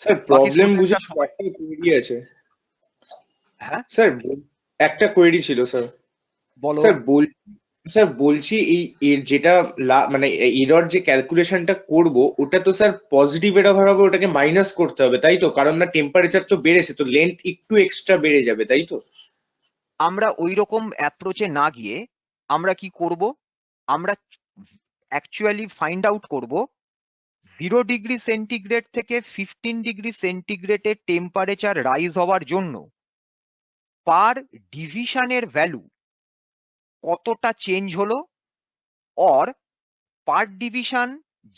Sir বাকি problem students বুঝে রা সবাই একটা কোয়েরি আছে হ্যাঁ স্যার, একটা কোয়েরি ছিল স্যার। বলো। স্যার বলছি এই যেটা মানে এরর যে ক্যালকুলেশনটা করব ওটা তো স্যার পজিটিভ এরর হবে, ওটাকে মাইনাস করতে হবে তাই তো? কারণ না টেম্পারেচার তো বেড়েছে, তো লেন্থ একটু এক্সট্রা বেড়ে যাবে তাই তো? আমরা ওই রকম অ্যাপ্রোচে না গিয়ে আমরা কি করব, আমরা অ্যাকচুয়ালি ফাইন্ড আউট করব 0 ডিগ্রি সেন্টিগ্রেড থেকে 15 ডিগ্রি সেন্টিগ্রেডের টেম্পারেচার রাইজ হওয়ার জন্য পার ডিভিশনের ভ্যালু কতটা চেঞ্জ হলো, অর পার ডিভিশন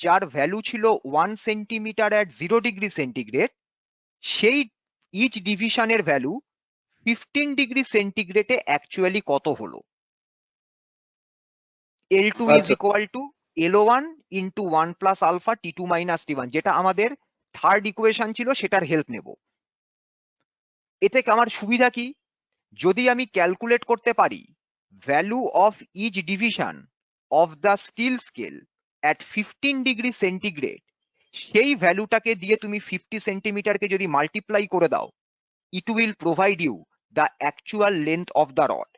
যার ভ্যালু ছিল 1 সেন্টিমিটার অ্যাট 0 ডিগ্রি সেন্টিগ্রেড, সেই ইচ ডিভিশনের ভ্যালু 15 ডিগ্রি সেন্টিগ্রেডে অ্যাকচুয়ালি কত হলো। L2 is আচ্ছা equal to L1 into 1 plus alpha T2 minus T1, যেটা আমাদের থার্ড ইকুয়েশন ছিল, সেটার হেল্প নেব। এতে আমার সুবিধা কি, যদি আমি ক্যালকুলেট করতে পারি value of each division of the steel scale at 15 degree centigrade, সেই ভ্যালুটাকে দিয়ে তুমি 50 সেন্টিমিটারকে যদি মাল্টিপ্লাই করে দাও, it will provide you the actual length of the rod.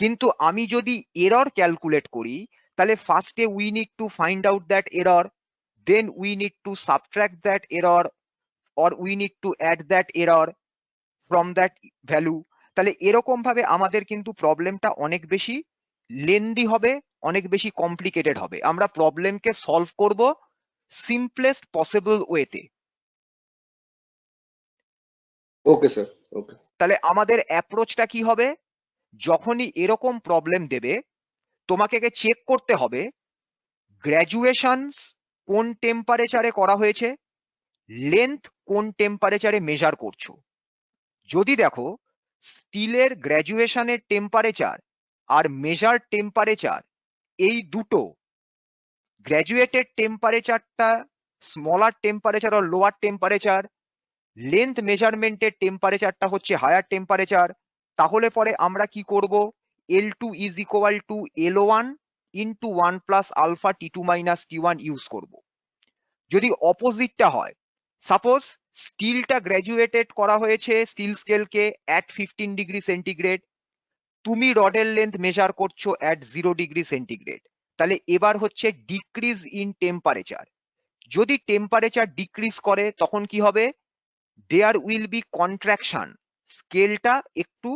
কিন্তু আমি যদি এরর ক্যালকুলেট করি, তাহলে ফার্স্টে we need to find out that error, then we need to subtract that error, or we need to add that error from that value. তাহলে এরকম ভাবে আমাদের কিন্তু প্রবলেমটা অনেক বেশি লেন্দি হবে, অনেক বেশি কমপ্লিকেটেড হবে। আমরা প্রবলেমকে সলভ করব সিম্পলেস্ট পসিবল ওয়েতে। ওকে স্যার, ওকে। তাহলে আমাদের অ্যাপ্রোচটা কি হবে, যখনই এরকম প্রবলেম দেবে তোমাকে চেক করতে হবে গ্র্যাজুয়েশনস কোন টেম্পারেচারে করা হয়েছে, লেন্থ কোন টেম্পারেচারে মেজার করছো। যদি দেখো স্টিলের গ্র্যাজুয়েশনের টেম্পারেচার আর মেজার টেম্পারেচার এই দুটো, গ্র্যাজুয়েটেড টেম্পারেচারটা স্মলার টেম্পারেচার আর লোয়ার টেম্পারেচার, লেন্থ মেজারমেন্টের টেম্পারেচারটা হচ্ছে হায়ার টেম্পারেচার, তাহলে পরে আমরা কি করব, L2 is equal to L1 into 1 plus alpha T2 minus T1 use করব। যদি অপোজিটটা হয়, সাপোজ স্টিলটা গ্র্যাজুয়েটেড করা হয়েছে স্টিল স্কেলকে অ্যাট 15 ডিগ্রি সেন্টিগ্রেড, তুমি রডের লেন্থ মেজার করছো অ্যাট 0 ডিগ্রি সেন্টিগ্রেড, তাহলে এবার হচ্ছে ডিক্রিজ ইন টেম্পারেচার। যদি টেম্পারেচার ডিক্রিজ করে তখন কি হবে, দেয়ার উইল বি কন্ট্রাকশন, স্কেলটা একটু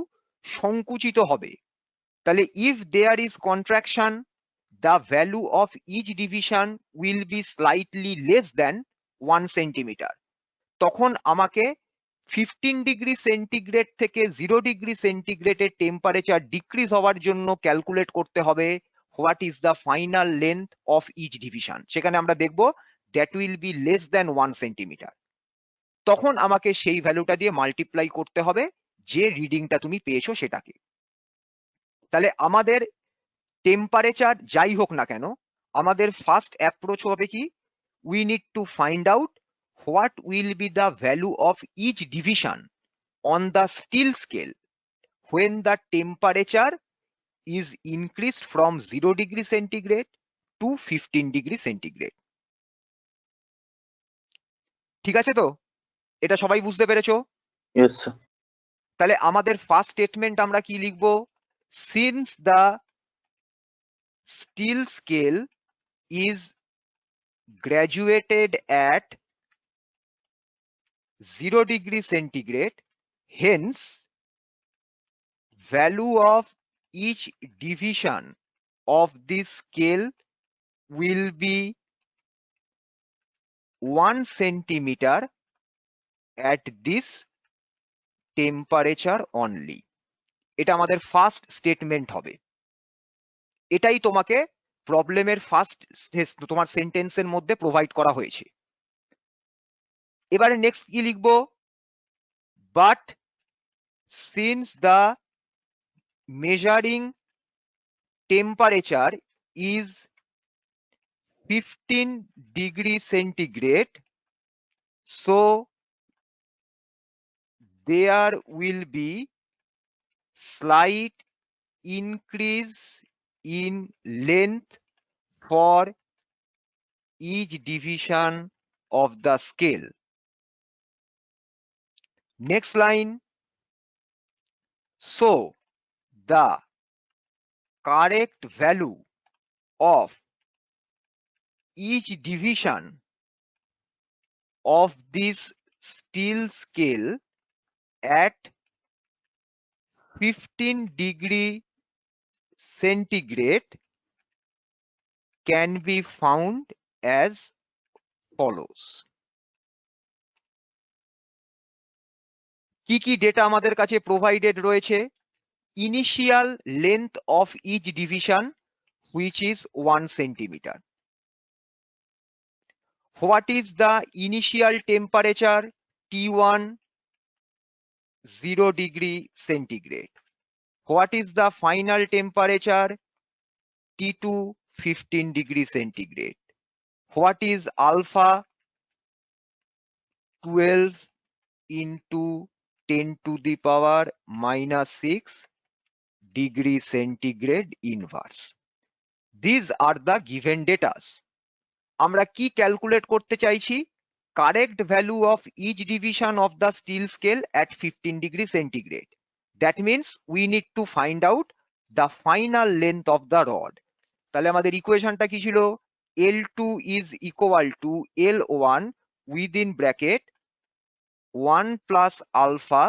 সংকুচিত হবে। তাহলে if there is contraction, the value of each division will be slightly less than 1 centimeter. তখন আমাকে 15 ডিগ্রি সেন্টিগ্রেড থেকে 0 ডিগ্রি সেন্টিগ্রেডের টেম্পারেচার ডিক্রিজ হওয়ার জন্য ক্যালকুলেট করতে হবে what is the final length of each division. সেখানে আমরা দেখব that will be less than 1 centimetre. তখন আমাকে সেই ভ্যালুটা দিয়ে মাল্টিপ্লাই করতে হবে যে রিডিংটা তুমি পেয়েছো সেটাকে। তাহলে আমাদের টেম্পারেচার যাই হোক না কেন, আমাদের ফার্স্ট অ্যাপ্রোচ হবে কি, we need to find out what will be the value of each division on the steel scale when the temperature is increased from 0 degree centigrade to 15 degree centigrade. ঠিক আছে তো? এটা সবাই বুঝতে পেরেছো? Yes, sir. তাহলে আমাদের ফার্স্ট স্টেটমেন্ট আমরা কি লিখবো, since the steel scale is graduated at 0 degree centigrade, hence value of each division of this scale will be 1 centimeter at this temperature only. এটা আমাদের ফার্স্ট স্টেটমেন্ট হবে। এটাই তোমাকে প্রবলেমের ফার্স্ট তোমার সেন্টেন্সের মধ্যে প্রোভাইড করা হয়েছে। এবারে নেক্সট কি লিখবো, but since the measuring temperature is 15 degrees centigrade, so there will be slight increase in length for each division of the scale. Next line. So the correct value of each division of this steel scale at 15 degree centigrade can be found as follows. কি কি data আমাদের কাছে provided রয়েছে? Initial length of each division which is 1 centimeter. What is the initial temperature? T1 0 degree centigrade. What is the final temperature? T2 15 degree centigrade. What is alpha? 12 into 10 to the power minus 6 degree centigrade inverse. These are the given data. আমরা কি calculate করতে চাইছি? Correct value of each division of the steel scale at 15 degree centigrade. That means we need to find out the final length of the rod. তাহলে আমাদের ইকুয়েশনটা কি ছিল? L2 is equal to L1 within bracket 1 plus alpha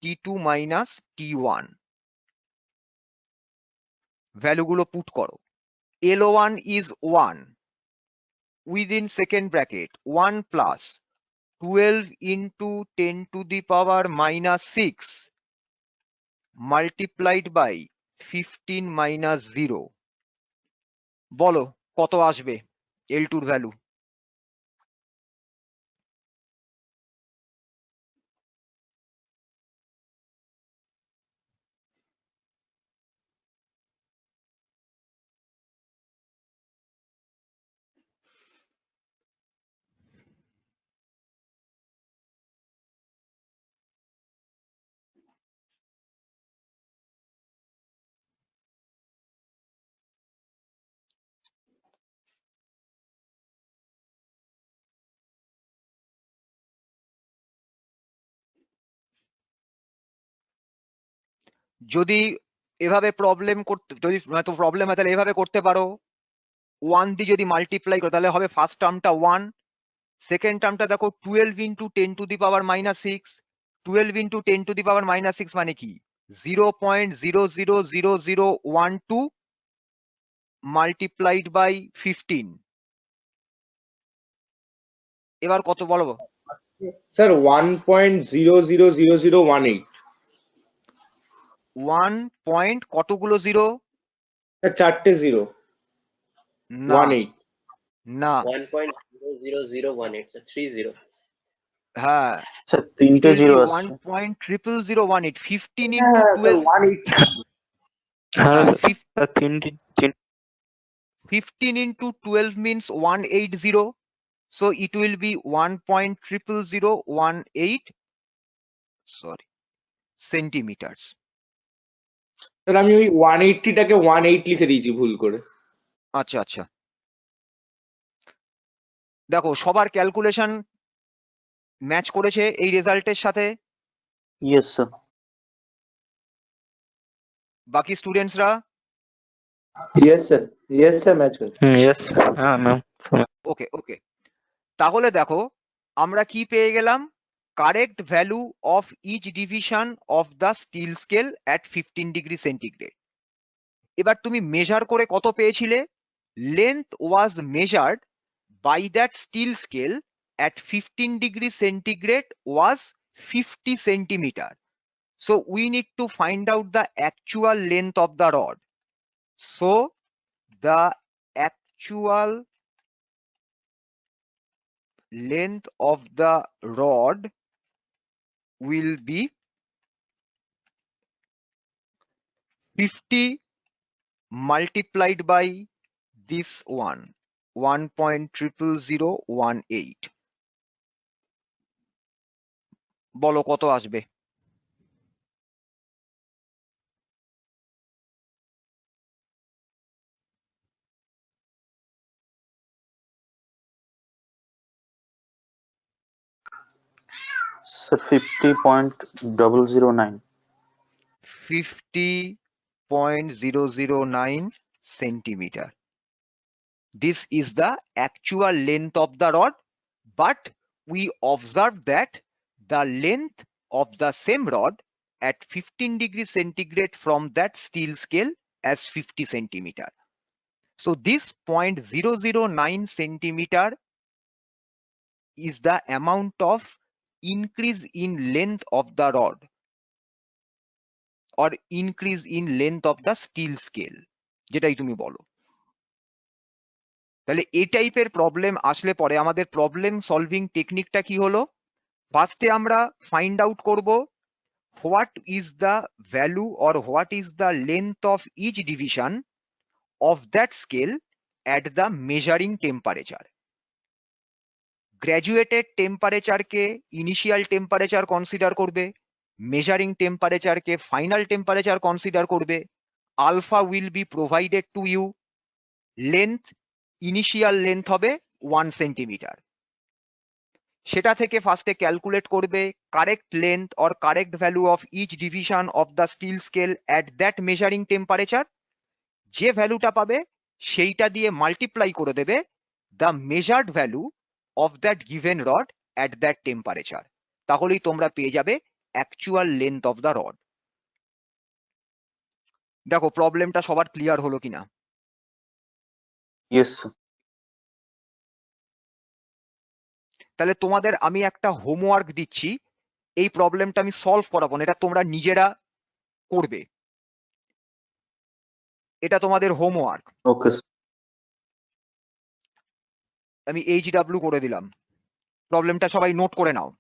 T2 minus T1। ভ্যালুগুলো put করো। L1 is 1 within second bracket 1 plus 12 into 10 to the power minus 6 multiplied by 15 minus 0। বলো কত আসবে L2 এর ভ্যালু? যদি এভাবে প্রবলেম করতে, যদি প্রবলেম হয় তাহলে এভাবে করতে পারো। 1 দিয়ে যদি মাল্টিপ্লাই করো তাহলে হবে ফার্স্ট টার্মটা 1, সেকেন্ড টার্মটা দেখো 12 into 10 to the power minus 6। 12 into 10 to the power minus 6 মানে কি? 0.000012 মাল্টিপ্লাইড বাই 15। এবার কত বলো? স্যার 1.000018। 1 পয়েন্ট কতগুলো জিরো? চারটে জিরো। না 18। না, 1.00018, so 30। হ্যাঁ স্যার তিনটে জিরো আসছে। 1.00018। 15 into 12 হ্যাঁ হ্যাঁ, স্যার তিনটে 15 into 12 means 180, so it will be 1.00018 sorry centimeters। Sir আমি ওই 180টাকে 18 লিখে দিয়েছি ভুল করে। আচ্ছা আচ্ছা, দেখো সবার ক্যালকুলেশন ম্যাচ করেছে এই রেজাল্টের সাথে? Yes sir. বাকি স্টুডেন্টসরা? Yes sir, yes sir, match করে। Yes. No. ওকে ওকে, তাহলে দেখো আমরা কি পেয়ে গেলাম? Correct value of each division of the steel scale at 15 degree centigrade. এবার তুমি মেজার করে কত পেয়েছিলে? Length was measured by that steel scale at 15 degree centigrade was 50 centimeter. So we need to find out the actual length of the rod. So the actual length of the rod will be 50 multiplied by this one, 1.00018, বলো কত আসবে? Sir, 50.009. 50.009 centimeter. This is the actual length of the rod, but we observe that the length of the same rod at 15 degrees centigrade from that steel scale as 50 centimeter. So this 0.009 centimeter is the amount of increase in length of the rod or increase in length of the steel scale, যেটাই তুমি বলো। তাহলে এই টাইপের problem আসলে পরে আমাদের problem solving টেকনিকটা কি হলো? ফার্স্টে আমরা ফাইন্ড আউট করব what is the value or what is the length of each division of that scale at the measuring temperature. Graduated টেম্পারেচারকে ইনিশিয়াল টেম্পারেচার কনসিডার করবে, মেজারিং টেম্পারেচারকে ফাইনাল টেম্পারেচার কনসিডার করবে। Alpha will be provided to you. Length, initial length হবে 1 centimetre. সেটা থেকে ফার্স্টে calculate করবে correct length or correct value of each division of the steel scale at that measuring temperature. যে ভ্যালুটা পাবে সেইটা দিয়ে মাল্টিপ্লাই করে দেবে the measured value of that given rod at that temperature. তাহলেই তোমরা পেয়ে যাবে actual length of the rod. দেখো প্রবলেমটা সবার ক্লিয়ার হলো কিনা? Yes, sir. তাহলে তোমাদের আমি একটা হোমওয়ার্ক দিচ্ছি, এই প্রবলেমটা আমি সলভ করাবো না, এটা তোমরা নিজেরা করবে। এটা তোমাদের হোমওয়ার্ক। Okay, sir. আমি HW করে দিলাম। প্রবলেমটা সবাই নোট করে নাও।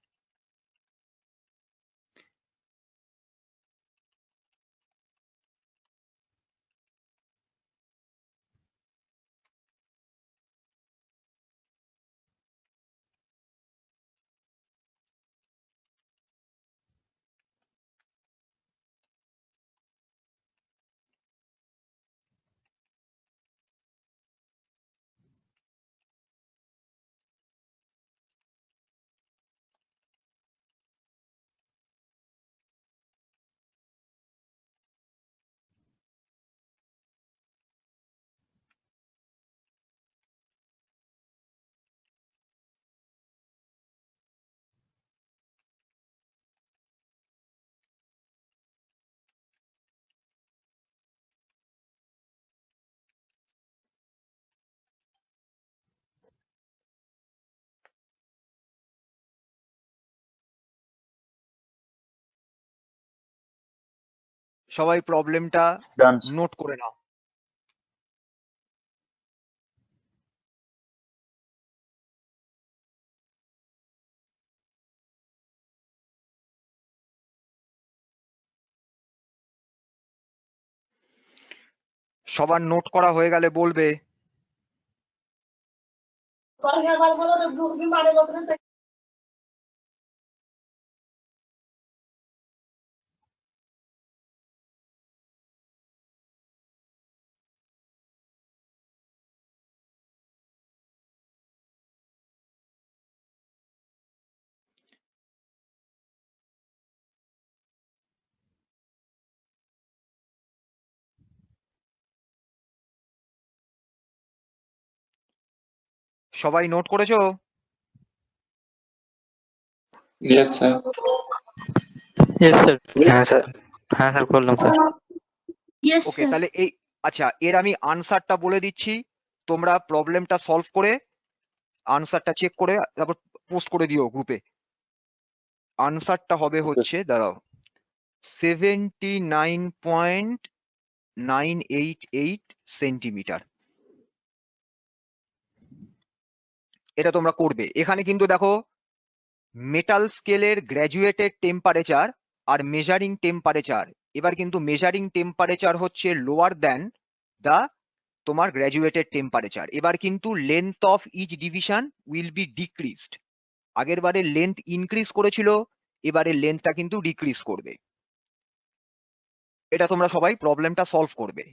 সবাই প্রবলেমটা Done, sir. নোট করে নাও। সবার নোট করা হয়ে গেলে বলবে। সবাই নোট করেছো? Yes, sir. Yes, sir. হ্যাঁ স্যার, হ্যাঁ স্যার করলাম স্যার। Yes, ওকে, sir. তাহলে এই আচ্ছা এর আমি আনসারটা বলে দিচ্ছি, তোমরা প্রবলেমটা সলভ করে আনসারটা চেক করে তারপর পোস্ট করে দিও গ্রুপে। আনসারটা হবে হচ্ছে, দাঁড়াও, 79.988 সেন্টিমিটার। এটা তোমরা করবে। এখানে কিন্তু দেখো মেটাল স্কেলের গ্র্যাজুয়েটেড টেম্পারেচার আর মেজারিং টেম্পারেচার এবার কিন্তু মেজারিং টেম্পারেচার হচ্ছে লোয়ার দ্যান দা তোমার গ্র্যাজুয়েটেড টেম্পারেচার। এবার কিন্তু length of each division will be decreased. আগের বারে লেন্থ ইনক্রিজ করেছিল, এবারে লেন্থটা কিন্তু ডিক্রিজ করবে। এটা তোমরা সবাই প্রবলেমটা সলভ করবে।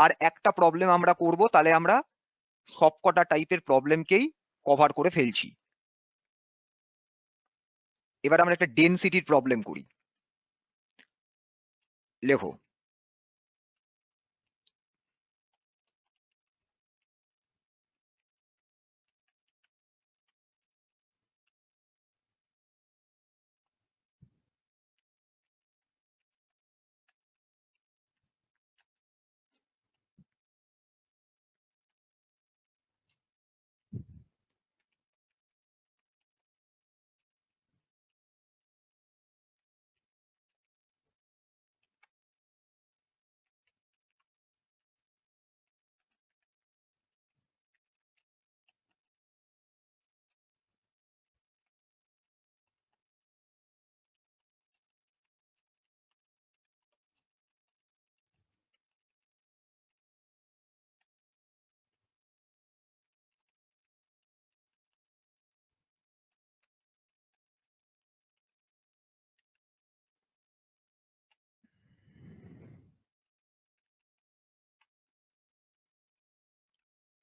আর একটা প্রবলেম আমরা করব, তাহলে আমরা সবকটা টাইপের প্রবলেমকেই কভার করে ফেলছি। এবার আমরা একটা ডেনসিটির প্রবলেম করি। লেখো,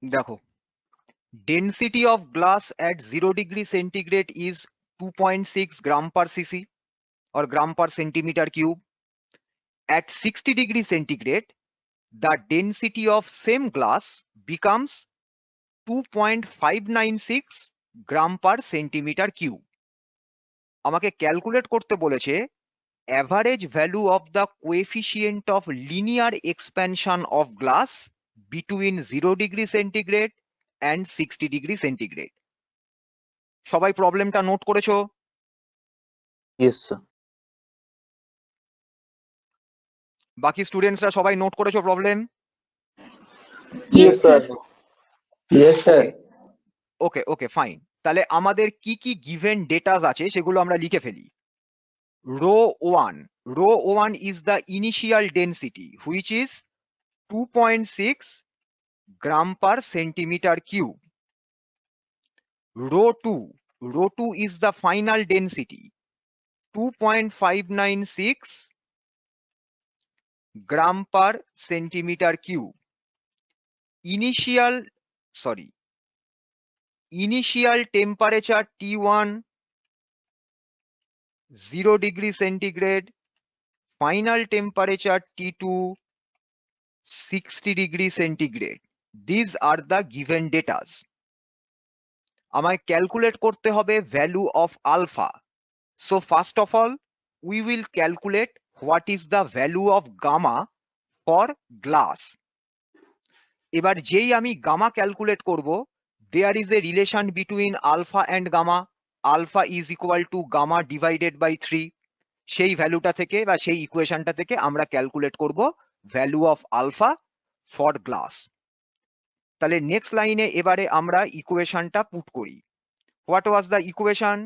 দেখো, density of glass at 0 degree centigrade is 2.6 gram per cc or gram per centimeter cube. At 60 degree centigrade, the density of same glass becomes 2.596 gram per centimeter cube. আমাকে ক্যালকুলেট করতে বলেছে average value of the coefficient of linear expansion of glass between 0 degree centigrade and 60 degree centigrade. সবাই প্রবলেমটা note করেছো? Yes sir. বাকি স্টুডেন্টসরা সবাই note করেছো problem? Yes, sir. Yes, sir. ওকে okay fine. তাহলে আমাদের কি কি গিভেন ডেটাস আছে সেগুলো আমরা লিখে ফেলি। Rho 1 is the initial density which is 2.6 gram per centimeter cube. Row 2 is the final density 2.596 gram per centimeter cube. Initial temperature T1 0 degree centigrade, final temperature T2 60 degree centigrade. These are the given datas. আমায় calculate করতে হবে value of alpha. So first of all, we will calculate what is the value of gamma for glass. এবার যেই আমি gamma calculate করব, there is a relation between alpha and gamma. Alpha is equal to gamma divided by 3. সেই ভ্যালুটা থেকে বা সেই ইকুয়েশনটা থেকে আমরা ক্যালকুলেট করব value of alpha for glass. তাহলে নেক্সট লাইনে এবারে আমরা ইকুয়েশনটা পুট করি। What was the equation?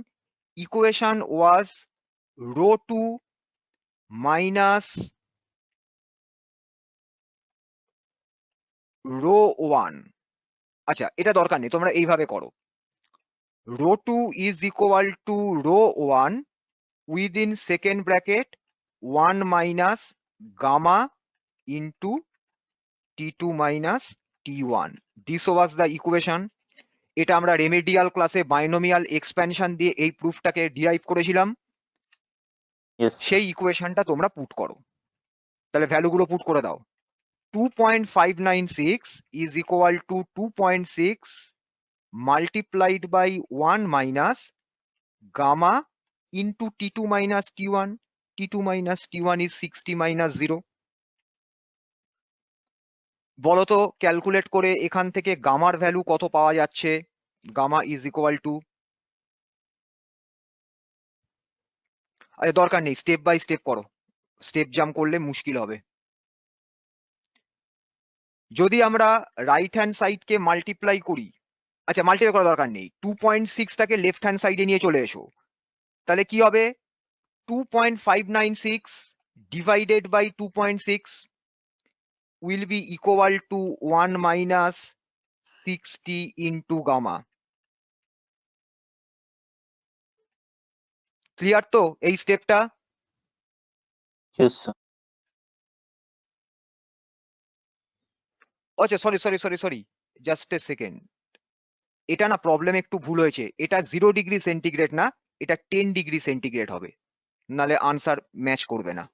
Equation was rho 2 minus rho 1। আচ্ছা, এটা দরকার নেই, তোমরা এইভাবে করো। Rho 2 is equal to rho 1 within second bracket 1 minus gamma into T2 minus T1. This was the equation. এটা আমরা রেমেডিয়াল ক্লাসে বাইনোমিয়াল এক্সপ্যানশন দিয়ে এই প্রুফটাকে ডিরাইভ করেছিলাম। সেই ইকুয়েশনটা তোমরা পুট করো। তাহলে ভ্যালুগুলো পুট করে দাও। 2.596 is equal to 2.6 multiplied by 1 minus gamma into T2 minus T1. T2 minus T1 is 60 minus 0. বলতো ক্যালকুলেট করে এখান থেকে গামার ভ্যালু কত পাওয়া যাচ্ছে? গামা ইজ ইকুয়াল টু, আরে দরকার নেই, স্টেপ বাই স্টেপ করো, স্টেপ জাম্প করলে মুশকিল হবে। যদি আমরা রাইট হ্যান্ড সাইডকে মাল্টিপ্লাই করি, আচ্ছা মাল্টিপ্লাই করার দরকার নেই, 2.6টাকে লেফট হ্যান্ড সাইডে নিয়ে চলে এসো। তাহলে কি হবে? 2.596 divided by 2.6 will be equal to 1 minus 60 into gamma. Clear তো এই স্টেপটা? Yes, sir. আচ্ছা সরি জাস্ট এ সেকেন্ড, এটা না প্রবলেম একটু ভুল হয়েছে, এটা 0 ডিগ্রি সেন্টিগ্রেড না, এটা 10 ডিগ্রি সেন্টিগ্রেড হবে, নালে আনসার ম্যাচ করবে না।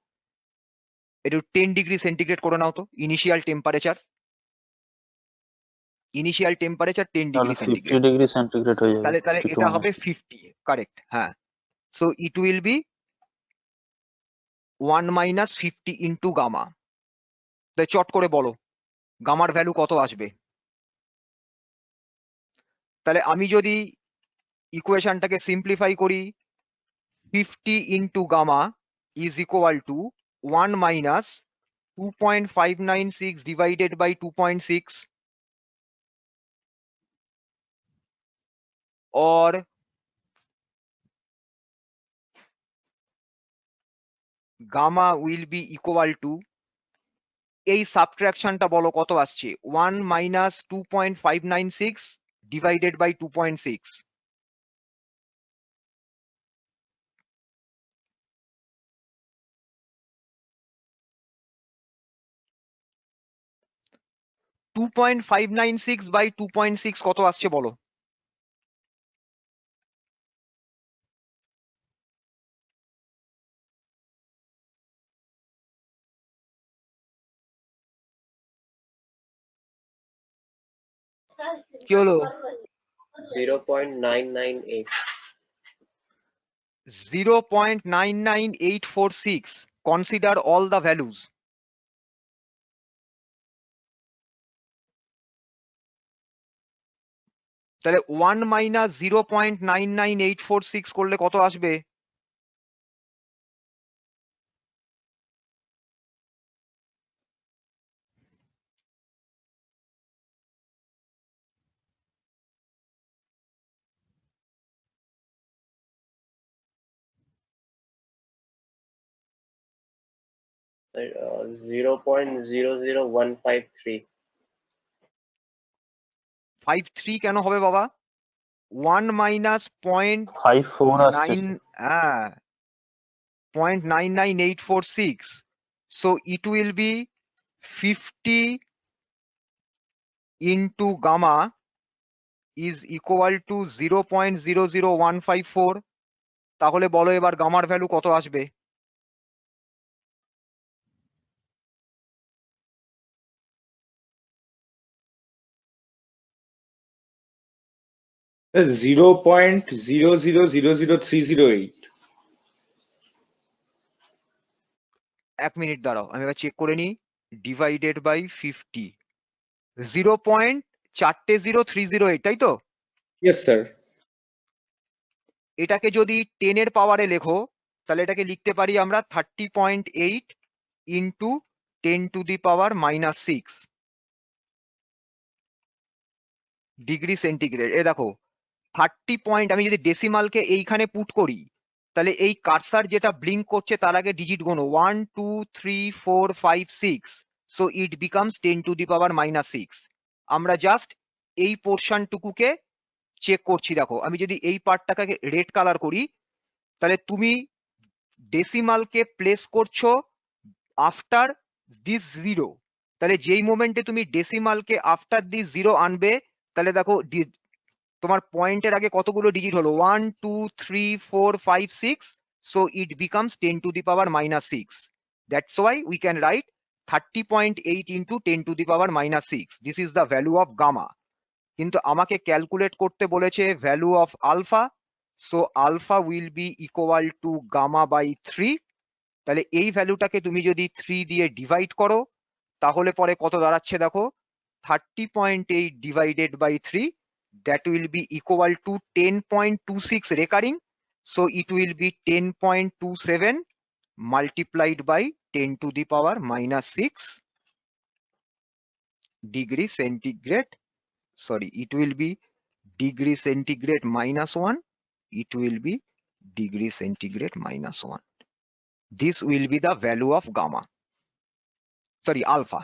একটু 10 ডিগ্রি সেন্টিগ্রেড করে নাও তো, ইনিশিয়াল টেম্পারেচার 10 ডিগ্রি তাহলে সেন্টিগ্রেড, 50 ডিগ্রি সেন্টিগ্রেড হয়ে যাবে। তাহলে 52 এটা হবে minus 50, কারেক্ট, হ্যাঁ। So it will be 1 minus 50 into gamma. তাই চট করে বলো গামার ভ্যালু কত আসবে? তাহলে আমি যদি ইকুয়েশনটাকে সিম্পলিফাই করি, 50 into gamma is equal to 1 minus 2.596 divided by 2.6 or gamma will be equal to, এই সাবট্রাকশনটা বলো কত আসছে, 1 মাইনাস 2.596 ডিভাইডেড বাই 2.6। টু 2.596 বাই 2.6 কত আসছে বলো? কি হলো? 0.998. 0.99846, consider all the values। তাহলে 1 মাইনাস 0.99846 করলে কত আসবে? Sir, 0.00153. 53 কেন হবে বাবা? 1 মাইনাস 54 আসছে sir। 0.99846, so it will be 50 into gamma is equal to 0.00154। তাহলে বলো এবার গামার ভ্যালু কত আসবে? Sir, 0.000308. এক মিনিট দাঁড়াও, আমি এবার চেক করে নিই। ডিভাইডেড বাই 50, 0.40308, তাই তো? Yes, sir. এটাকে যদি 10 এর পাওয়ারে লেখো তাহলে এটাকে লিখতে পারি আমরা 30.8 into 10 to the power minus 6 degree centigrade. এ দেখো 30 পয়েন্ট, আমি যদি ডেসিমালকে এইখানে পুট করি তাহলে এই কার্সার যেটা ব্লিঙ্ক করছে তার আগে ডিজিট গোনো 1 2 3 4 5 6, so it becomes 10 to the power minus 6। আমরা জাস্ট এই পোর্শনটুকুকে চেক করছি। দেখো আমি যদি এই পার্টটাকে রেড কালার করি তাহলে তুমি ডেসিমালকে প্লেস করছো আফটার দিস জিরো, তাহলে যেই মোমেন্টে তুমি ডেসিমালকে আফটার দিস জিরো আনবে তাহলে দেখো তোমার পয়েন্টের আগে কতগুলো ডিজিট হলো 1 2 3 4 5 6, so it becomes 10 to the power minus 6. That's why we can write 30.8 into 10 to the power minus 6. This is the value of gamma. কিন্তু আমাকে ক্যালকুলেট করতে বলেছে value of alpha, so alpha will be equal to gamma by 3। তাহলে এই ভ্যালুটাকে তুমি যদি 3 দিয়ে divide করো তাহলে পরে কত দাঁড়াচ্ছে দেখো, 30.8 divided by 3, that will be equal to 10.26 recurring, so it will be 10.27 multiplied by 10 to the power minus 6 degree centigrade, sorry, it will be degree centigrade minus 1, it will be degree centigrade minus 1। this will be the value of gamma, sorry, alpha.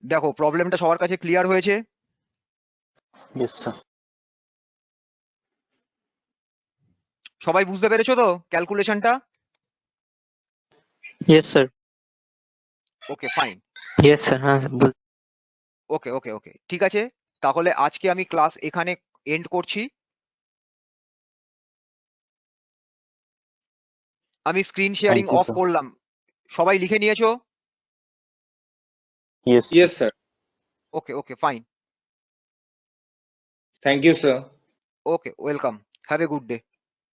দেখো প্রবলেমটা সবার কাছে clear হয়েছে? Yes, sir. সবাই বুঝতে পেরেছো তো ক্যালকুলেশনটা? Yes, sir. Okay fine, yes sir, হ্যাঁ স্যার। ওকে ওকে ওকে ঠিক আছে, তাহলে আজকে আমি ক্লাস এখানে এন্ড করছি। আমি screen sharing Thank you, of sir. করলাম, সবাই লিখে নিয়েছো? Yes, sir. Yes, sir. Okay okay fine, Thank you, sir. Okay welcome, have a good day.